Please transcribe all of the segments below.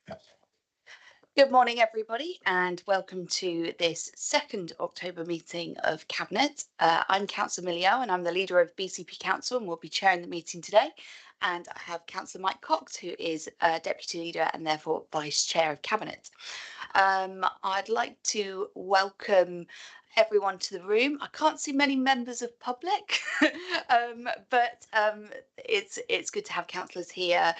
Good morning, everybody, and welcome to this 2nd October meeting of Cabinet. I'm Councillor Millio, and I'm the leader of BCP Council, and will be chairing the meeting today. And I have Councillor Mike Cox, who is Deputy Leader and therefore Vice Chair of Cabinet. I'd like to welcome everyone to the room. I can't see many members of public, but it's good to have councillors here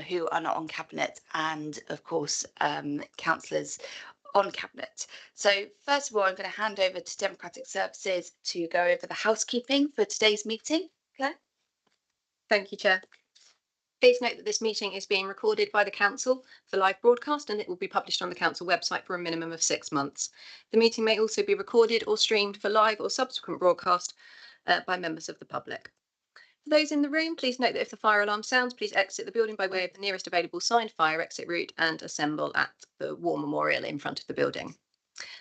who are not on Cabinet, and of course councillors on Cabinet. So first of all, I'm going to hand over to Democratic Services to go over the housekeeping for today's meeting. Claire? Thank you, Chair. Please note that this meeting is being recorded by the Council for live broadcast, and it will be published on the Council website for a minimum of 6 months. The meeting may also be recorded or streamed for live or subsequent broadcast by members of the public. For those in the room, please note that if the fire alarm sounds, please exit the building by way of the nearest available signed fire exit route and assemble at the War Memorial in front of the building.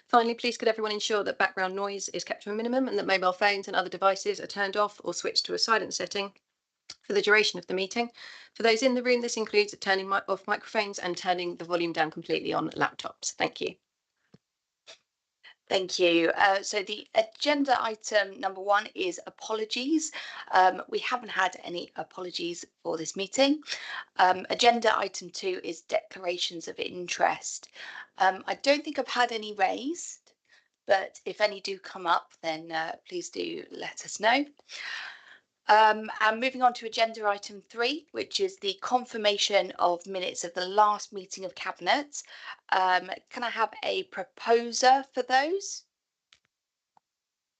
Finally, please could everyone ensure that background noise is kept to a minimum and that mobile phones and other devices are turned off or switched to a silent setting for the duration of the meeting. For those in the room, this includes turning off microphones and turning the volume down completely on laptops. Thank you. Thank you. So the agenda item number 1 is apologies. We haven't had any apologies for this meeting. Agenda item 2 is declarations of interest. I don't think I've had any raised, but if any do come up, then please do let us know. And moving on to agenda item 3, which is the confirmation of minutes of the last meeting of Cabinet. Can I have a proposer for those?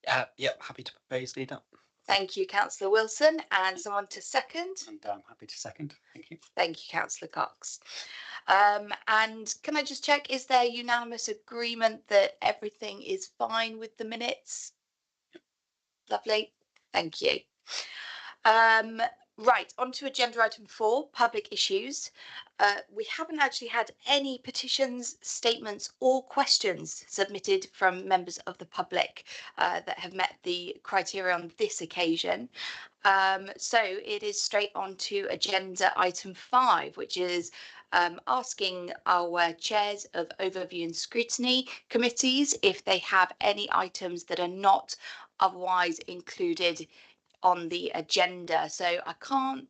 Yep, happy to propose, Leader. Thank you, Councillor Wilson. And someone to second? And I'm happy to second. Thank you. Thank you, Councillor Cox. And can I just check, is there unanimous agreement that everything is fine with the minutes? Yep. Lovely. Thank you. Right, on to agenda item 4, public issues. We haven't actually had any petitions, statements or questions submitted from members of the public that have met the criteria on this occasion. So it is straight on to agenda item 5, which is asking our chairs of overview and scrutiny committees if they have any items that are not otherwise included on the agenda. So I can't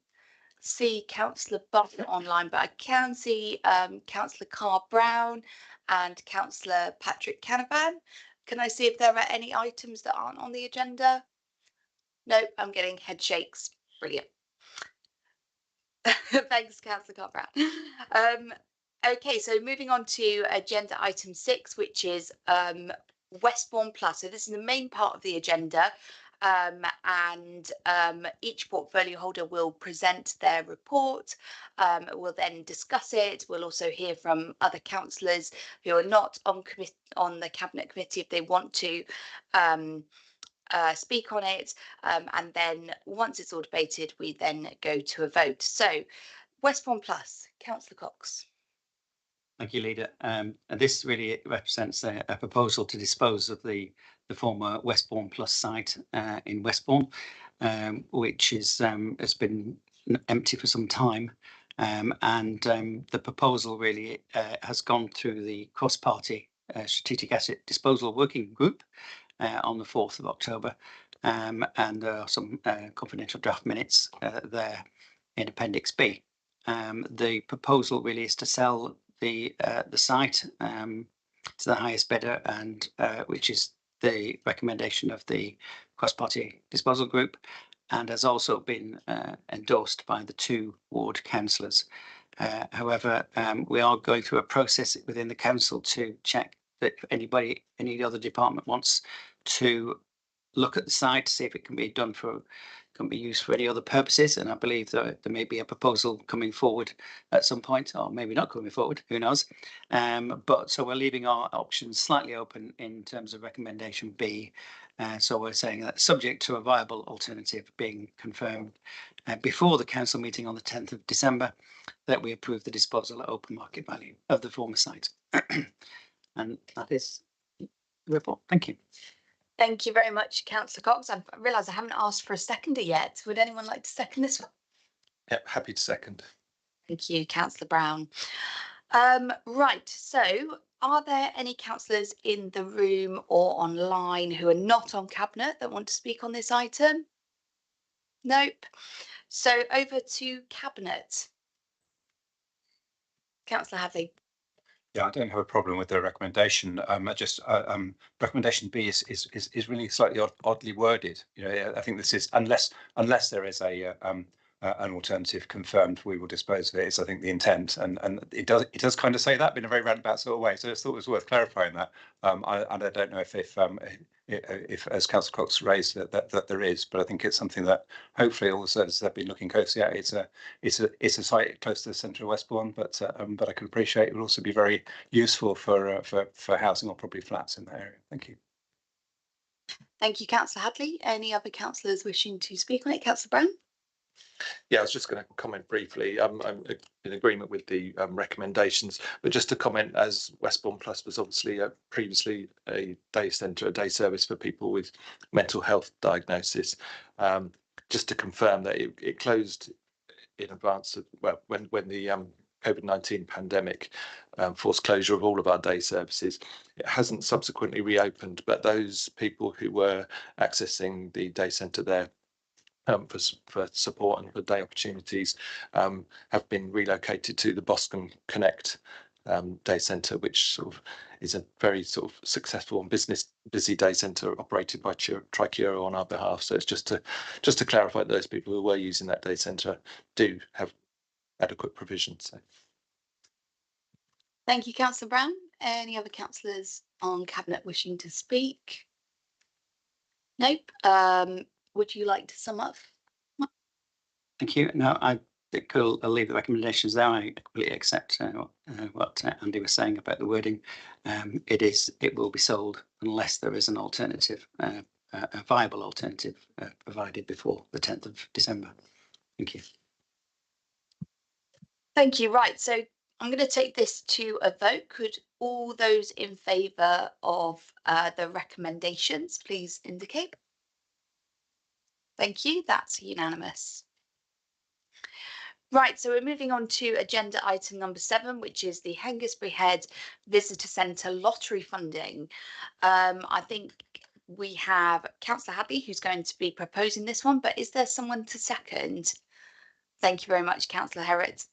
see Councillor Buff online, but I can see Councillor Carr Brown and Councillor Patrick Canavan. Can I see if there are any items that aren't on the agenda? No, I'm getting head shakes. Brilliant. Thanks, Councillor Carr Brown. Okay, so moving on to agenda item 6, which is Westborne Plus. So this is the main part of the agenda. And each portfolio holder will present their report. We'll then discuss it. We'll also hear from other councillors who are not on the Cabinet Committee if they want to speak on it. And then once it's all debated, we then go to a vote. So Westborne Plus, Councillor Cox. Thank you, Leader. And this really represents a proposal to dispose of the former Westborne Plus site in Westbourne, which has been empty for some time. And the proposal really has gone through the cross-party strategic asset disposal working group on the 4th of October. And there are some confidential draft minutes there in Appendix B. The proposal really is to sell the site to the highest bidder, and which is the recommendation of the cross-party disposal group, and has also been endorsed by the 2 ward councillors. However, we are going through a process within the council to check that if any other department wants to look at the site to see if it can be used for any other purposes. And I believe that there may be a proposal coming forward at some point, or maybe not coming forward, who knows. But so we're leaving our options slightly open in terms of recommendation B. So we're saying that subject to a viable alternative being confirmed before the council meeting on the 10th of December, that we approve the disposal at open market value of the former site. And that is the report. Thank you. Thank you very much, Councillor Cox. I realise I haven't asked for a seconder yet. Would anyone like to second this one? Yep, happy to second. Thank you, Councillor Brown. Right, so are there any councillors in the room or online who are not on Cabinet that want to speak on this item? Nope. So over to Cabinet. Councillor Hadley. Yeah, I don't have a problem with the recommendation. Recommendation B is really slightly oddly worded. You know, I think this is unless there is a an alternative confirmed, we will dispose of it. Is I think the intent, and it does kind of say that, but in a very roundabout sort of way. So I just thought it was worth clarifying that. I don't know if as Councillor Cox raised that there is, but I think it's something that hopefully all the services have been looking closely at. It's a site close to the centre of Westbourne, but I can appreciate it will also be very useful for housing or property flats in that area. Thank you. Thank you, Councillor Hadley. Any other councillors wishing to speak on it? Councillor Brown. Yeah, I was just going to comment briefly. I'm in agreement with the recommendations, but just to comment, as Westborne Plus was obviously previously a day centre, a day service for people with mental health diagnosis. Just to confirm that it closed in advance of, well, when the COVID-19 pandemic forced closure of all of our day services. It hasn't subsequently reopened, but those people who were accessing the day centre there for support and for day opportunities have been relocated to the Boscombe Connect day centre, which sort of is a very sort of successful and busy day centre operated by Tricuro on our behalf. So it's just to clarify that those people who were using that day centre do have adequate provision. So. Thank you, Councillor Brown. Any other councillors on Cabinet wishing to speak? Nope. Would you like to sum up? Thank you. No, I'll leave the recommendations there. I completely accept what Andy was saying about the wording. It will be sold unless there is an alternative, a viable alternative provided before the 10th of December. Thank you. Thank you. Right, so I'm going to take this to a vote. Could all those in favour of the recommendations please indicate? Thank you. That's unanimous. Right, so we're moving on to agenda item number 7, which is the Hengistbury Head Visitor Centre lottery funding. I think we have Councillor Hadley who's going to be proposing this one, but is there someone to second? Thank you very much, Councillor Herrett.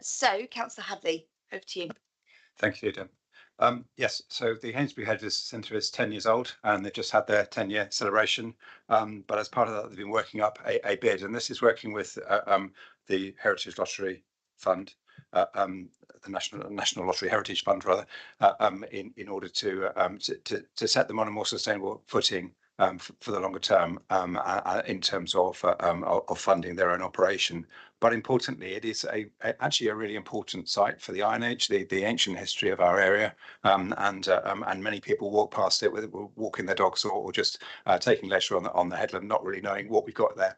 So, Councillor Hadley, over to you. Thank you, Leader. Yes, so the Hengistbury Head Visitor Centre is 10 years old and they've just had their 10-year celebration. But as part of that, they've been working up a bid, and this is working with the Heritage Lottery Fund, the National Lottery Heritage Fund, rather, in order to set them on a more sustainable footing for the longer term in terms of funding their own operation. But importantly, it is actually a really important site for the Iron Age, the ancient history of our area, and many people walk past it with walking their dogs or just taking leisure on the headland, not really knowing what we've got there.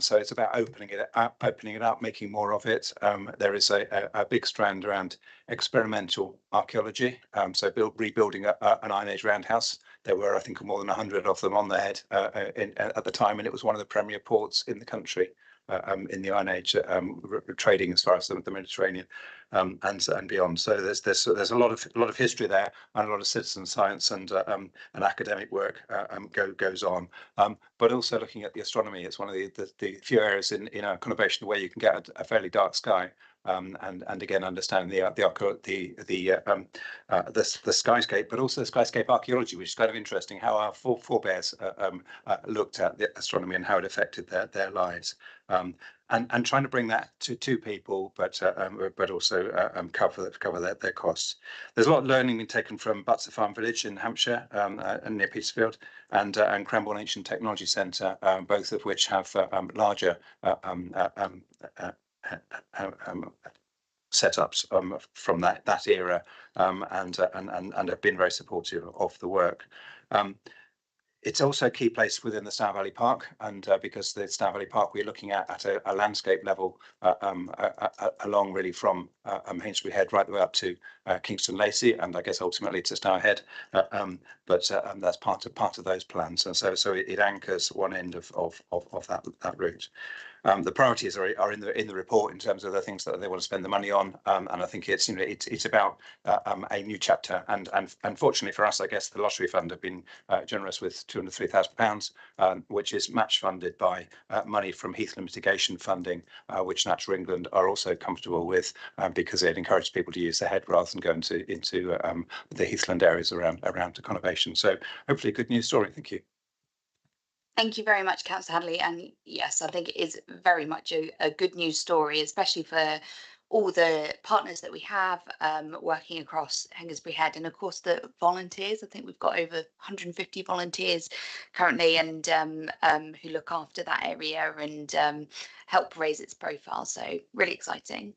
So it's about opening it up, making more of it. There is a big strand around experimental archaeology, so rebuilding an Iron Age roundhouse. There were, I think, more than 100 of them on the head at the time, and it was one of the premier ports in the country in the Iron Age, trading as far as the Mediterranean and beyond. So there's a lot of history there, and a lot of citizen science and academic work goes on. But also looking at the astronomy, it's one of the few areas in our conurbation where you can get a fairly dark sky. And again, understand the skyscape, but also the skyscape archaeology, which is kind of interesting. How our forebears looked at the astronomy and how it affected their lives, and trying to bring that to people, but also cover their costs. There's a lot of learning being taken from Butser Farm Village in Hampshire, and near Petersfield, and Cranbourne Ancient Technology Centre, both of which have larger setups from that era, and have been very supportive of the work. It's also a key place within the Stour Valley Park, and because the Stour Valley Park we're looking at a landscape level along really from Hengistbury Head right the way up to Kingston Lacey, and I guess ultimately to Stour Head. But that's part of those plans, and so it anchors one end of that route. The priorities are in the report in terms of the things that they want to spend the money on, and I think it's it's about a new chapter. And unfortunately for us, I guess the lottery fund have been generous with £203,000, which is match funded by money from Heathland mitigation funding, which Natural England are also comfortable with, because it encourages people to use their head rather than go into the heathland areas around to conservation. So hopefully a good news story. Thank you. Thank you very much, Councillor Hadley. And yes, I think it is very much a good news story, especially for all the partners that we have working across Hengistbury Head, and of course the volunteers. I think we've got over 150 volunteers currently, and who look after that area and help raise its profile. So really exciting.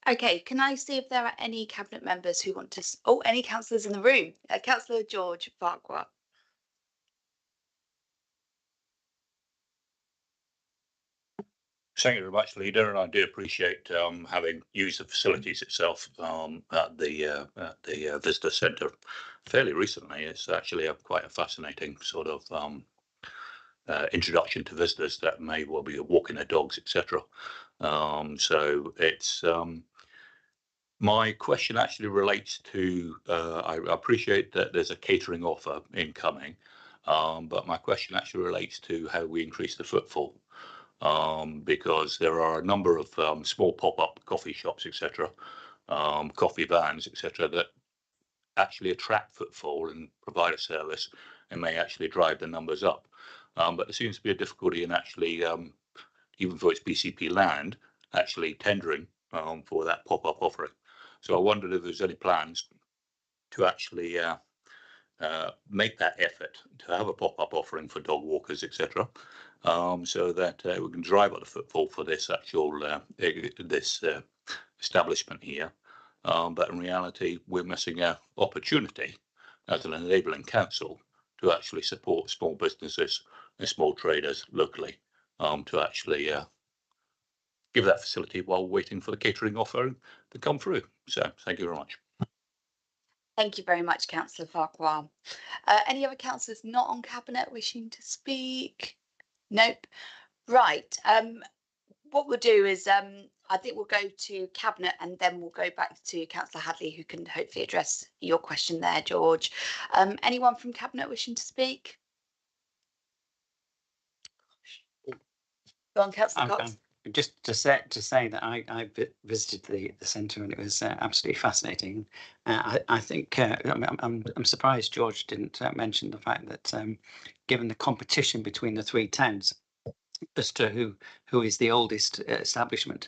Okay, can I see if there are any cabinet members who want to? Oh, any councillors in the room? Councillor George Farquhar. Thank you very much, Leader, and I do appreciate having used the facilities itself at the visitor centre fairly recently. It's actually quite a fascinating sort of introduction to visitors that may well be walking their dogs, etc. So it's my question actually relates to I appreciate that there's a catering offer incoming, but my question actually relates to how we increase the footfall. Because there are a number of small pop-up coffee shops, etc., coffee vans, etc., that actually attract footfall and provide a service and may actually drive the numbers up. But there seems to be a difficulty in actually, even though it's BCP land, actually tendering for that pop-up offering. So I wondered if there's any plans to actually make that effort to have a pop-up offering for dog walkers, etc., so that we can drive up the footfall for this actual this establishment here. But in reality, we're missing an opportunity as an enabling council to actually support small businesses and small traders locally, to actually give that facility while waiting for the catering offer to come through. So thank you very much. Thank you very much, Councillor Farquhar. Any other councillors not on cabinet wishing to speak? Nope. Right. What we'll do is I think we'll go to cabinet and then we'll go back to Councillor Hadley, who can hopefully address your question there, George. Anyone from cabinet wishing to speak? Go on, Councillor Cox. Just to say that I visited the centre and it was absolutely fascinating. I think I'm surprised George didn't mention the fact that given the competition between the three towns as to who is the oldest establishment,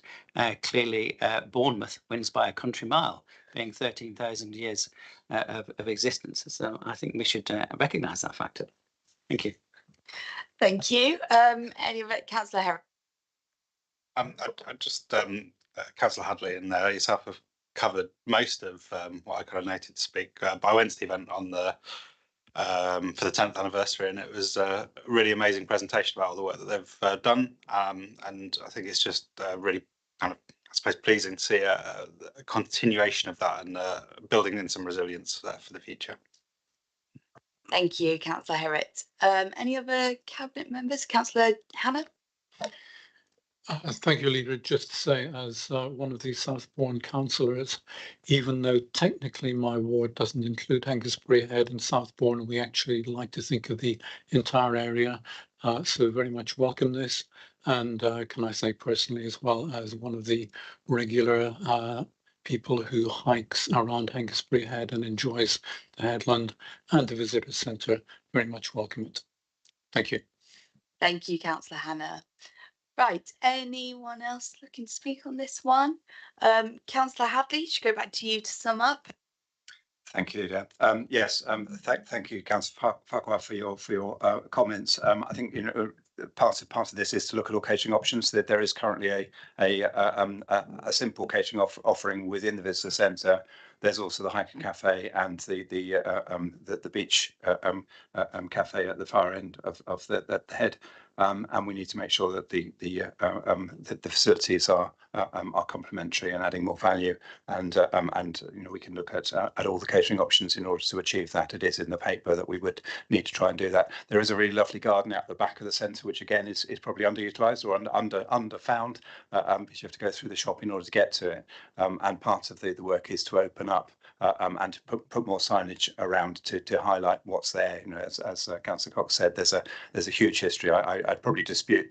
clearly Bournemouth wins by a country mile, being 13,000 years of existence. So I think we should recognise that factor. Thank you. Thank you. Any of it, Councillor Herrick? I just Councillor Hadley and yourself have covered most of what I kind of noted to speak. But I went to the event on the for the 10th anniversary, and it was a really amazing presentation about all the work that they've done. And I think it's just really kind of, I suppose, pleasing to see a continuation of that and building in some resilience for the future. Thank you, Councillor Herrick. Any other cabinet members? Councillor Hannah? Thank you, Leader. Just to say, as one of the Southbourne councillors, even though technically my ward doesn't include Hengistbury Head and Southbourne, we actually like to think of the entire area. So very much welcome this. And can I say personally, as well as one of the regular people who hikes around Hengistbury Head and enjoys the headland and the visitor centre, very much welcome it. Thank you. Thank you, Councillor Hannah. Right, anyone else looking to speak on this one? Councillor Hadley, should go back to you to sum up. Thank you, Leader. Yes, thank you, Councillor Farquhar, for your comments. I think part of this is to look at all catering options. That there is currently a simple catering offering within the visitor centre. There's also the hiking cafe and the beach cafe at the far end of the head. and we need to make sure that the facilities are complementary and adding more value, and we can look at all the catering options in order to achieve that. It is in the paper that we would need to try and do that. There is a really lovely garden out the back of the centre, which again is probably underutilised or underfound, because you have to go through the shop in order to get to it. And part of the work is to open up and to put more signage around to highlight what's there. As Councillor Cox said, there's a huge history. I'd probably dispute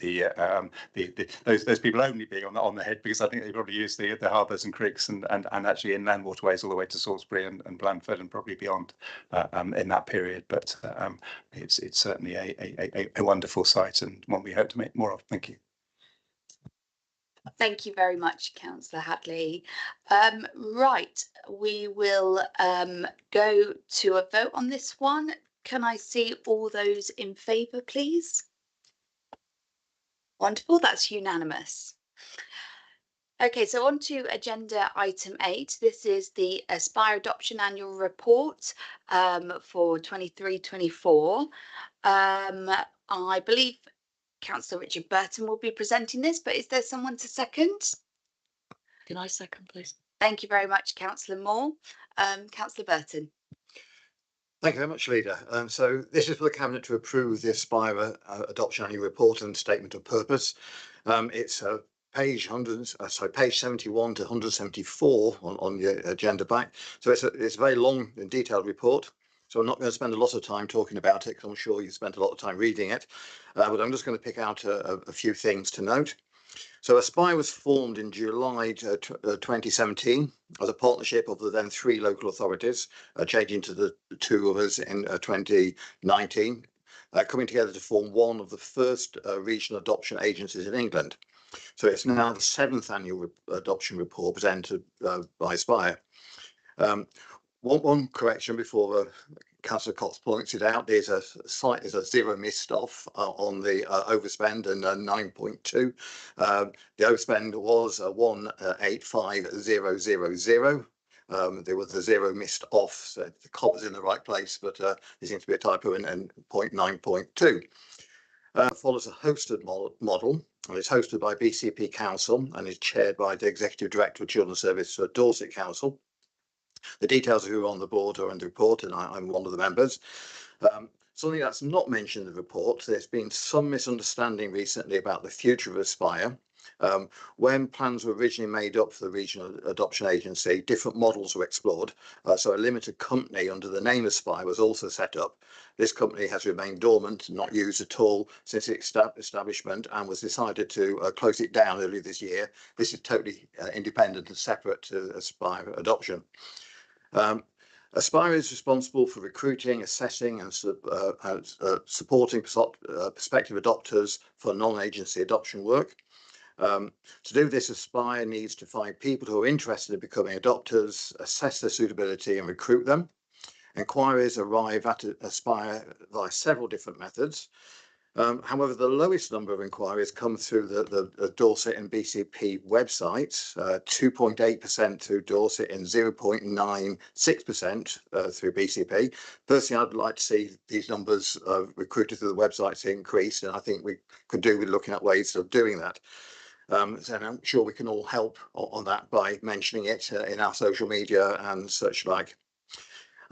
those people only being on the head, because I think they probably use the harbours and creeks and actually inland waterways all the way to Salisbury and Blandford and probably beyond in that period. But it's certainly a wonderful site, and one we hope to make more of. Thank you. Thank you very much, Councillor Hadley. Right, we will go to a vote on this one. Can I see all those in favour, please? Wonderful, that's unanimous. Okay, so on to agenda item 8. This is the Aspire Adoption Annual Report for 23-24. I believe Councillor Richard Burton will be presenting this, but is there someone to second? Can I second, please? Thank you very much, Councillor Moore. Councillor Burton. Thank you very much, Leader. So this is for the Cabinet to approve the Aspire Adoption Annual Report and Statement of Purpose. It's page 71 to 174 on the agenda back. So it's a very long and detailed report. So I'm not going to spend a lot of time talking about it, because I'm sure you spent a lot of time reading it. But I'm just going to pick out a few things to note. So Aspire was formed in July 2017 as a partnership of the then 3 local authorities, changing to the 2 of us in 2019, coming together to form one of the first regional adoption agencies in England. So it's now the 7th annual adoption report presented by Aspire. One correction before Councillor Cox points it out: there's a zero missed off on the overspend, and 9.2. The overspend was 185,000. There was a zero missed off, so the copper's in the right place, but there seems to be a typo in 9.2. Follows a hosted model, and is hosted by BCP Council and is chaired by the Executive Director of Children's Service for Dorset Council. The details of who are on the board are in the report, and I'm one of the members. Something that's not mentioned in the report: there's been some misunderstanding recently about the future of Aspire. When plans were originally made up for the Regional Adoption Agency, different models were explored. So a limited company under the name Aspire was also set up. This company has remained dormant, not used at all since its establishment, and was decided to close it down earlier this year. This is totally independent and separate to Aspire Adoption. Aspire is responsible for recruiting, assessing and supporting prospective adopters for non-agency adoption work. To do this, Aspire needs to find people who are interested in becoming adopters, assess their suitability and recruit them. Inquiries arrive at Aspire via several different methods. However, the lowest number of inquiries come through the Dorset and BCP websites, 2.8% through Dorset and 0.96% through BCP. Personally, I'd like to see these numbers recruited through the websites increase, and I think we could do with looking at ways of doing that. So I'm sure we can all help on that by mentioning it in our social media and such like.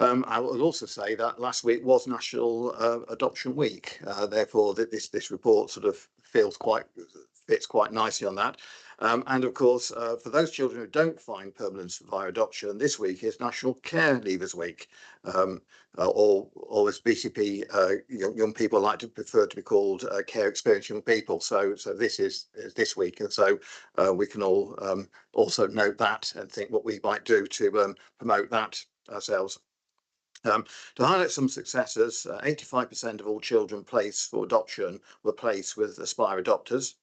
I would also say that last week was National Adoption Week. Therefore, this report sort of fits quite nicely on that. And of course, for those children who don't find permanence via adoption, this week is National Care Leavers Week, or as BCP young people like to prefer to be called, care experienced young people. So this is this week, and so we can all also note that and think what we might do to promote that ourselves. To highlight some successes, 85% of all children placed for adoption were placed with Aspire adopters.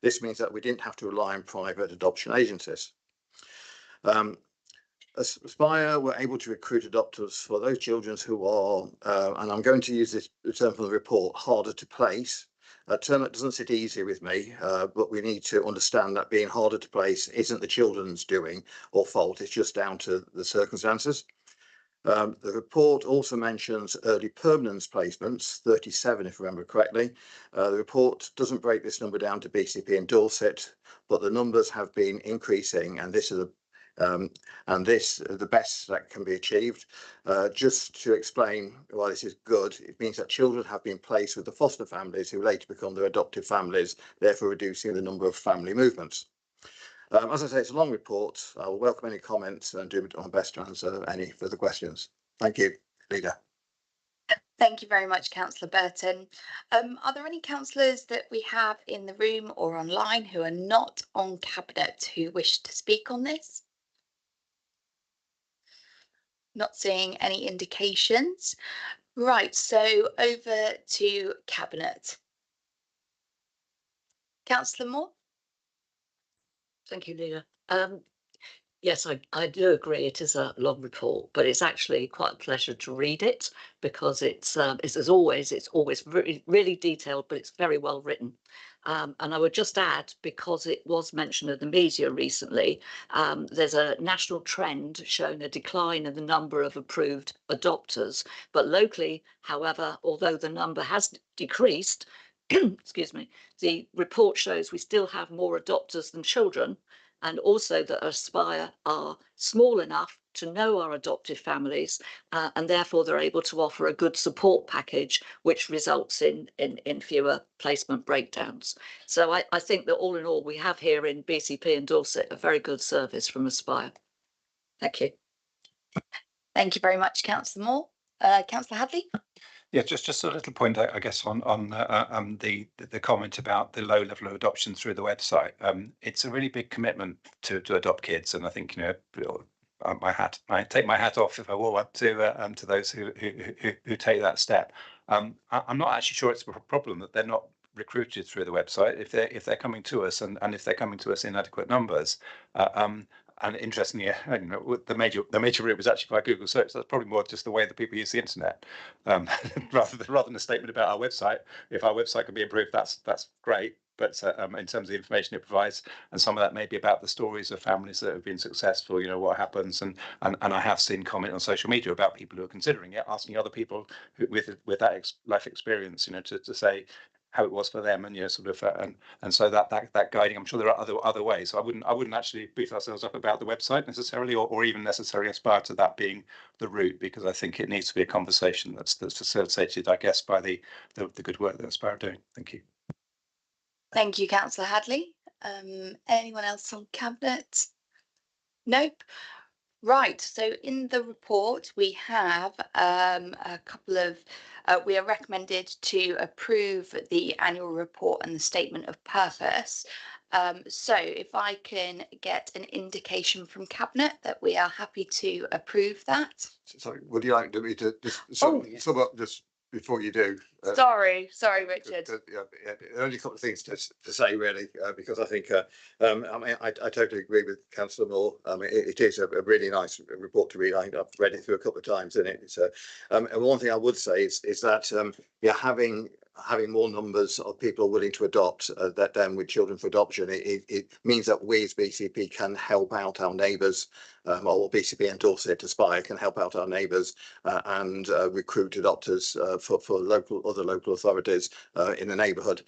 This means that we didn't have to rely on private adoption agencies. Aspire were able to recruit adopters for those children who are, and I'm going to use this term from the report, harder to place. A term that doesn't sit easy with me, but we need to understand that being harder to place isn't the children's doing or fault, it's just down to the circumstances. The report also mentions early permanence placements, 37 if I remember correctly. The report doesn't break this number down to BCP and Dorset, but the numbers have been increasing, and this is the best that can be achieved. Just to explain why this is good, it means that children have been placed with the foster families who later become their adoptive families, therefore reducing the number of family movements. As I say, it's a long report. I will welcome any comments and do my best to answer any further questions. Thank you, Leader. Thank you very much, Councillor Burton. Are there any councillors that we have in the room or online who are not on Cabinet who wish to speak on this? Not seeing any indications. Right, so over to Cabinet. Councillor Moore? Thank you, Leader. Yes, I do agree it is a long report, but it's actually quite a pleasure to read it because it's as always, it's always really detailed, but it's very well written. And I would just add, because it was mentioned in the media recently, there's a national trend showing a decline in the number of approved adopters. But locally, however, although the number has decreased, excuse me, the report shows we still have more adopters than children, and also that Aspire are small enough to know our adoptive families, and therefore they're able to offer a good support package, which results in fewer placement breakdowns. So I think that all in all, we have here in BCP and Dorset a very good service from Aspire. Thank you. Thank you very much, Councillor Moore. Councillor Hadley? Yeah, just a little point, I guess, on the comment about the low level of adoption through the website. It's a really big commitment to adopt kids, and I think, you know, I take my hat off, if I will, to those who take that step. I'm not actually sure it's a problem that they're not recruited through the website if they're coming to us, and if they're coming to us in adequate numbers. And interestingly, you know, the major route was actually by Google search. That's probably more just the way that people use the internet, rather than a statement about our website. If our website can be improved, that's great. But in terms of the information it provides, and some of that may be about the stories of families that have been successful, you know, what happens, and I have seen comment on social media about people who are considering it, asking other people with that life experience, you know, to say how it was for them, and, you know, sort of, and so that guiding. I'm sure there are other ways. So I wouldn't actually beat ourselves up about the website necessarily, or even necessarily aspire to that being the route, because I think it needs to be a conversation that's facilitated, I guess, by the good work that Aspire are doing. Thank you. Thank you, Councillor Hadley. Anyone else on Cabinet? Nope. Right, so in the report we have a couple of, we are recommended to approve the annual report and the statement of purpose. So if I can get an indication from Cabinet that we are happy to approve that. Sorry, would you like me to just sum up just before you do? Sorry, Richard. Only a couple of things to say, really, because I think I mean, I totally agree with Councillor Moore. It is a really nice report to read. I've read it through a couple of times, and it's and one thing I would say is that yeah, having more numbers of people willing to adopt that then with children for adoption, it means that we as BCP can help out our neighbours, or BCP and Dorset Aspire can help out our neighbours and recruit adopters for other local authorities in the neighbourhood,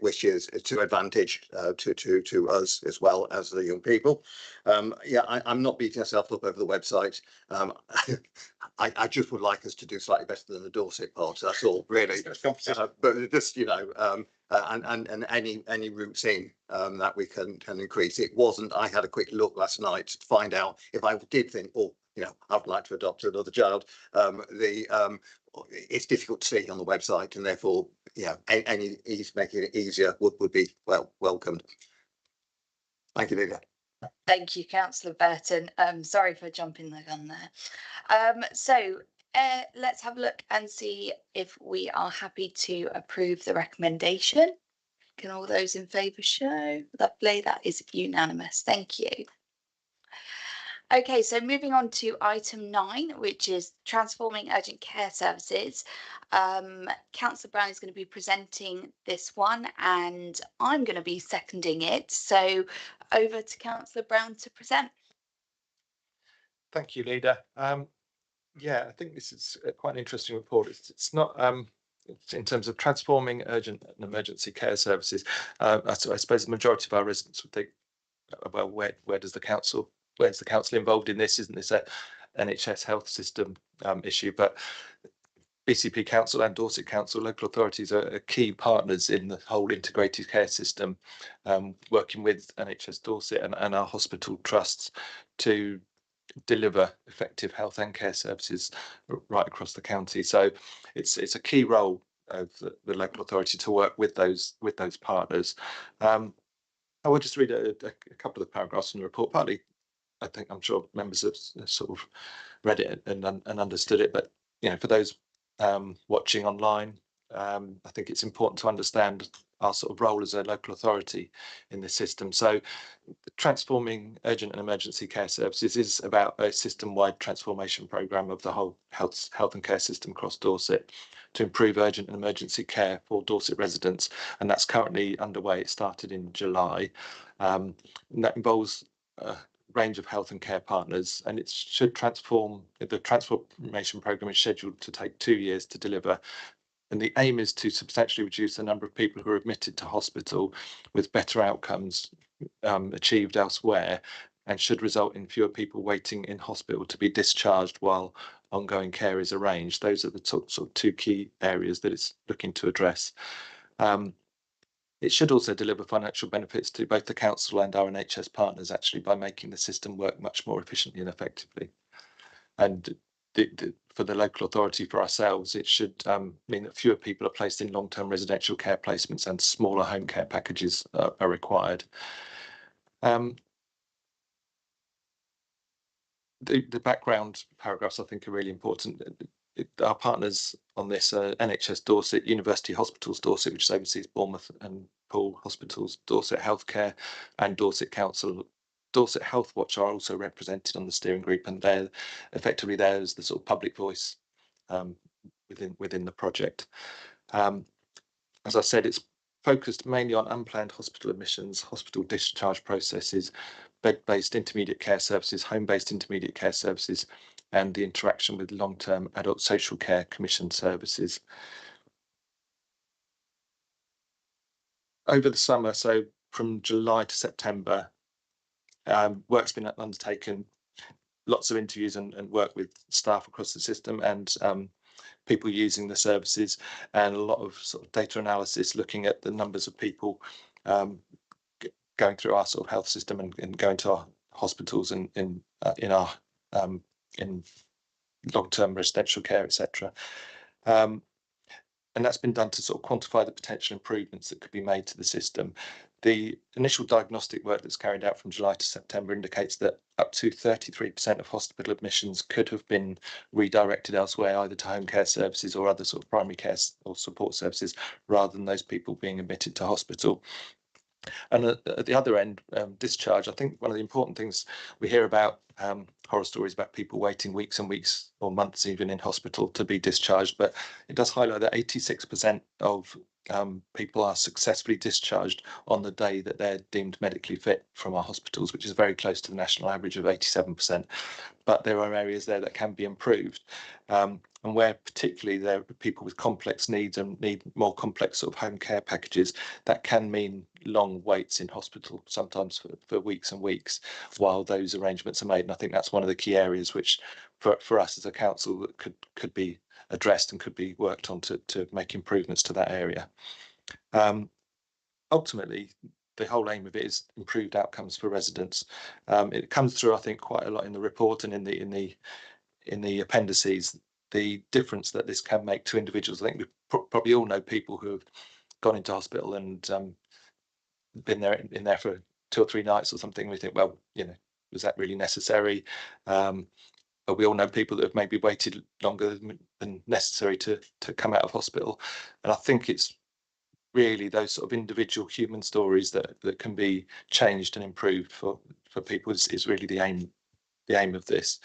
which is to advantage to us as well as the young people. Yeah, I'm not beating myself up over the website. I just would like us to do slightly better than the Dorset part. That's all, really. But just, you know, and any routes in that we can increase. It wasn't. I had a quick look last night to find out if I did think, oh, you know, I'd like to adopt another child. It's difficult to see on the website, and therefore, yeah, making it easier would be welcomed. Thank you, Lydia. Thank you, Councillor Burton. Sorry for jumping the gun there. So let's have a look and see if we are happy to approve the recommendation. Can all those in favour show? Lovely, that is unanimous. Thank you. Okay, so moving on to item 9, which is transforming urgent care services. Councillor Brown is going to be presenting this one, and I'm going to be seconding it. So over to Councillor Brown to present. Thank you, Leader. Yeah, I think this is quite an interesting report. It's not it's in terms of transforming urgent and emergency care services. I suppose the majority of our residents would think, well, where's the council involved in this? Isn't this a NHS health system issue? But BCP Council and Dorset Council, local authorities are key partners in the whole integrated care system, working with NHS Dorset and our hospital trusts to deliver effective health and care services right across the county. So it's a key role of the local authority to work with those partners. I will just read a couple of the paragraphs from the report. Partly, I'm sure members have sort of read it and understood it, but for those watching online, I think it's important to understand our sort of role as a local authority in this system. So transforming urgent and emergency care services is about a system-wide transformation programme of the whole health and care system across Dorset to improve urgent and emergency care for Dorset residents, and that's currently underway. It started in July, and that involves range of health and care partners, and it should transform. The transformation programme is scheduled to take 2 years to deliver, and the aim is to substantially reduce the number of people who are admitted to hospital with better outcomes achieved elsewhere, and should result in fewer people waiting in hospital to be discharged while ongoing care is arranged. Those are the sort of two key areas that it's looking to address. It should also deliver financial benefits to both the council and our NHS partners, actually, by making the system work much more efficiently and effectively. And for the local authority, for ourselves, it should mean that fewer people are placed in long-term residential care placements and smaller home care packages are required. The background paragraphs, I think, are really important. Our partners on this are NHS Dorset, University Hospitals Dorset, which oversees Bournemouth and Poole Hospitals, Dorset Healthcare, and Dorset Council. Dorset Health Watch are also represented on the steering group, and they're effectively there as the sort of public voice within the project. As I said, it's focused mainly on unplanned hospital admissions, hospital discharge processes, bed-based intermediate care services, home-based intermediate care services, and the interaction with long-term adult social care commission services. Over the summer, so from July to September, work's been undertaken, lots of interviews and work with staff across the system and people using the services, and a lot of sort of data analysis looking at the numbers of people going through our sort of health system and going to our hospitals and in long-term residential care, etc. And that's been done to sort of quantify the potential improvements that could be made to the system. The initial diagnostic work that's carried out from July to September indicates that up to 33% of hospital admissions could have been redirected elsewhere, either to home care services or other sort of primary care or support services, rather than those people being admitted to hospital. And at the other end, discharge, I think one of the important things we hear about, horror stories about people waiting weeks and weeks or months even in hospital to be discharged, but it does highlight that 86% of people are successfully discharged on the day that they're deemed medically fit from our hospitals, which is very close to the national average of 87%. But there are areas there that can be improved. And where particularly there are people with complex needs and need more complex sort of home care packages, that can mean long waits in hospital, sometimes for weeks and weeks, while those arrangements are made. And I think that's one of the key areas which for us as a council could be addressed and could be worked on to make improvements to that area. Ultimately, the whole aim of it is improved outcomes for residents. It comes through, I think, quite a lot in the report and in the appendices, the difference that this can make to individuals. I think we probably all know people who have gone into hospital and been in there for 2 or 3 nights or something. We think, well, was that really necessary? But we all know people that have maybe waited longer than necessary to come out of hospital. And I think it's really those sort of individual human stories that can be changed and improved for people is really the aim of this.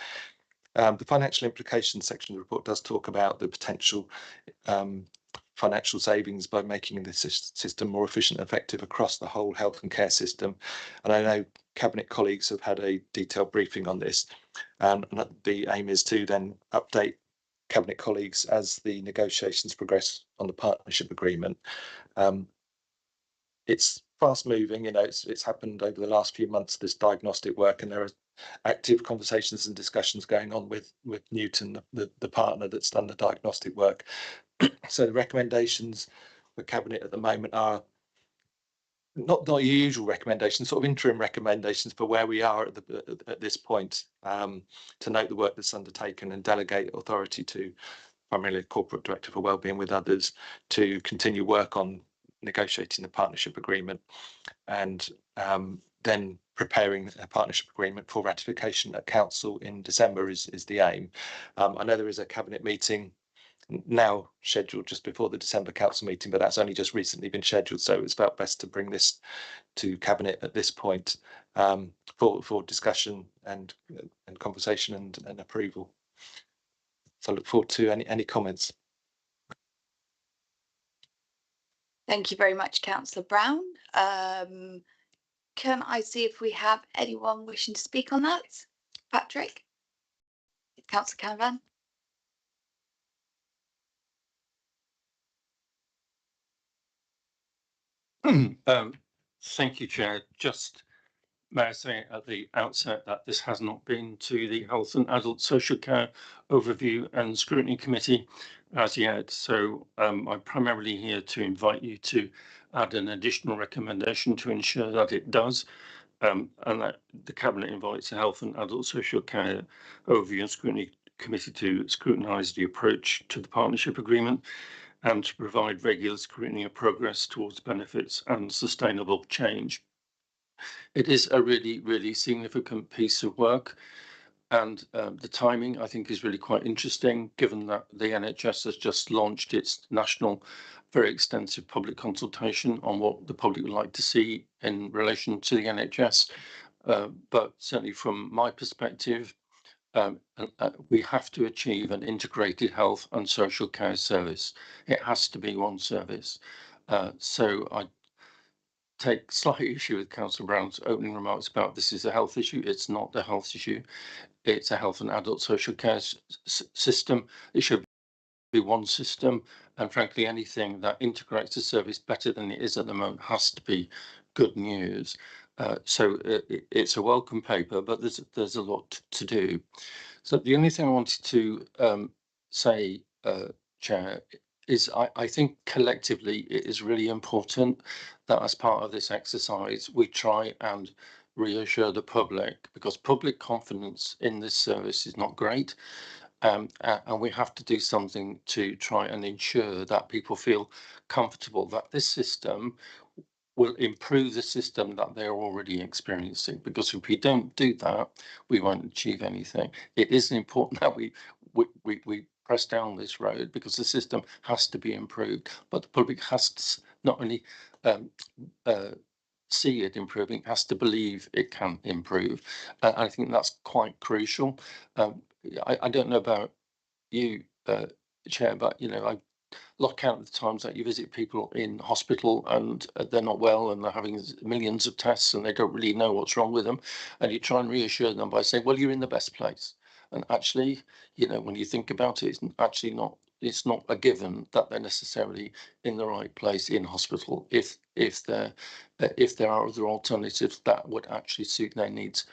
The financial implications section of the report does talk about the potential financial savings by making the system more efficient and effective across the whole health and care system. And I know Cabinet colleagues have had a detailed briefing on this, and the aim is to then update Cabinet colleagues as the negotiations progress on the partnership agreement. It's fast moving, it's happened over the last few months, this diagnostic work, and there are active conversations and discussions going on with Newton, the partner that's done the diagnostic work. So the recommendations for Cabinet at the moment are not your usual recommendations, sort of interim recommendations for where we are at this point, to note the work that's undertaken and delegate authority to primarily a corporate director for wellbeing with others to continue work on negotiating the partnership agreement, and then preparing a partnership agreement for ratification at council in December is the aim. I know there is a Cabinet meeting now scheduled just before the December council meeting, but that's only just recently been scheduled, so it's felt best to bring this to Cabinet at this point, for discussion and conversation and approval. So I look forward to any comments. Thank you very much, Councillor Brown. Can I see if we have anyone wishing to speak on that? Patrick? Councillor Canavan? Thank you, Chair. Just may I say at the outset that this has not been to the Health and Adult Social Care Overview and Scrutiny Committee as yet. So I'm primarily here to invite you to add an additional recommendation to ensure that it does, and that the Cabinet invites the Health and Adult Social Care Overview and Scrutiny Committee to scrutinise the approach to the partnership agreement and to provide regular scrutiny of progress towards benefits and sustainable change. It is a really, really significant piece of work, and the timing I think is really quite interesting, given that the NHS has just launched its national, very extensive public consultation on what the public would like to see in relation to the NHS. But certainly from my perspective, we have to achieve an integrated health and social care service. It has to be one service. So I take slight issue with Councillor Brown's opening remarks about this is a health issue. It's not a health issue. It's a health and adult social care system. It should be one system. And frankly, anything that integrates the service better than it is at the moment has to be good news. So it's a welcome paper, but there's a lot to do. So the only thing I wanted to say, Chair, is I think collectively it is really important that as part of this exercise we try and reassure the public, because public confidence in this service is not great, and we have to do something to try and ensure that people feel comfortable that this system will improve the system that they're already experiencing, because if we don't do that, we won't achieve anything. It is important that we press down this road, because the system has to be improved, but the public has to not only see it improving, has to believe it can improve. I think that's quite crucial. I don't know about you, Chair, but I lock out the times that you visit people in hospital and they're not well and they're having millions of tests and they don't really know what's wrong with them, and you try and reassure them by saying, well, you're in the best place. And actually, when you think about it, it's not a given that they're necessarily in the right place in hospital if there are other alternatives that would actually suit their needs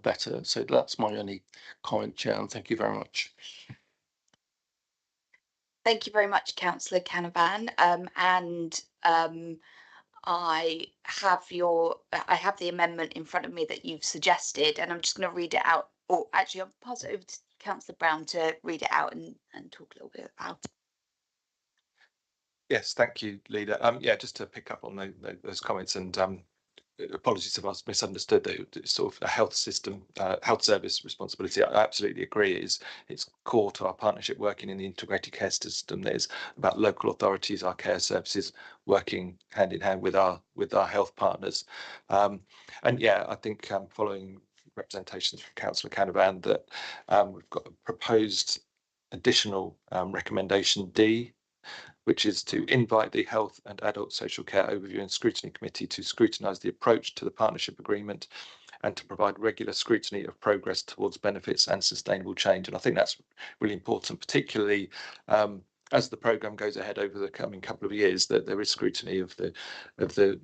better. So that's my only comment, Chair, and thank you very much. Thank you very much, Councillor Canavan. I have the amendment in front of me that you've suggested, and I'm just going to read it out. Or actually, I'll pass it over to Councillor Brown to read it out and talk a little bit about it. Yes, thank you, Leader. Yeah, just to pick up on those comments, and apologies if I misunderstood that it's sort of a health system, health service responsibility. I absolutely agree. It's core to our partnership working in the integrated care system. There's about local authorities, our care services working hand in hand with our health partners. And yeah, I think following representations from Councillor Canavan that we've got a proposed additional recommendation D, which is to invite the Health and Adult Social Care Overview and Scrutiny Committee to scrutinise the approach to the partnership agreement and to provide regular scrutiny of progress towards benefits and sustainable change. And I think that's really important, particularly as the programme goes ahead over the coming couple of years, that there is scrutiny of the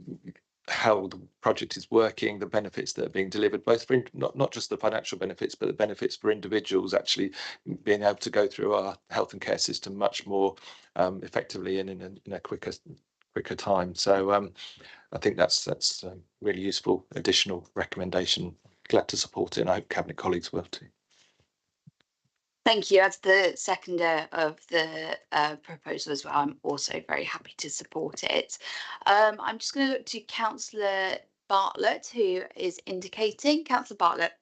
how the project is working, the benefits that are being delivered, both for not just the financial benefits, but the benefits for individuals actually being able to go through our health and care system much more effectively and in a quicker time. So I think that's really useful additional recommendation. Glad to support it, and I hope Cabinet colleagues will too. Thank you. As the seconder of the proposal as well, I'm also very happy to support it. I'm just going to look to Councillor Bartlett, who is indicating. Councillor Bartlett.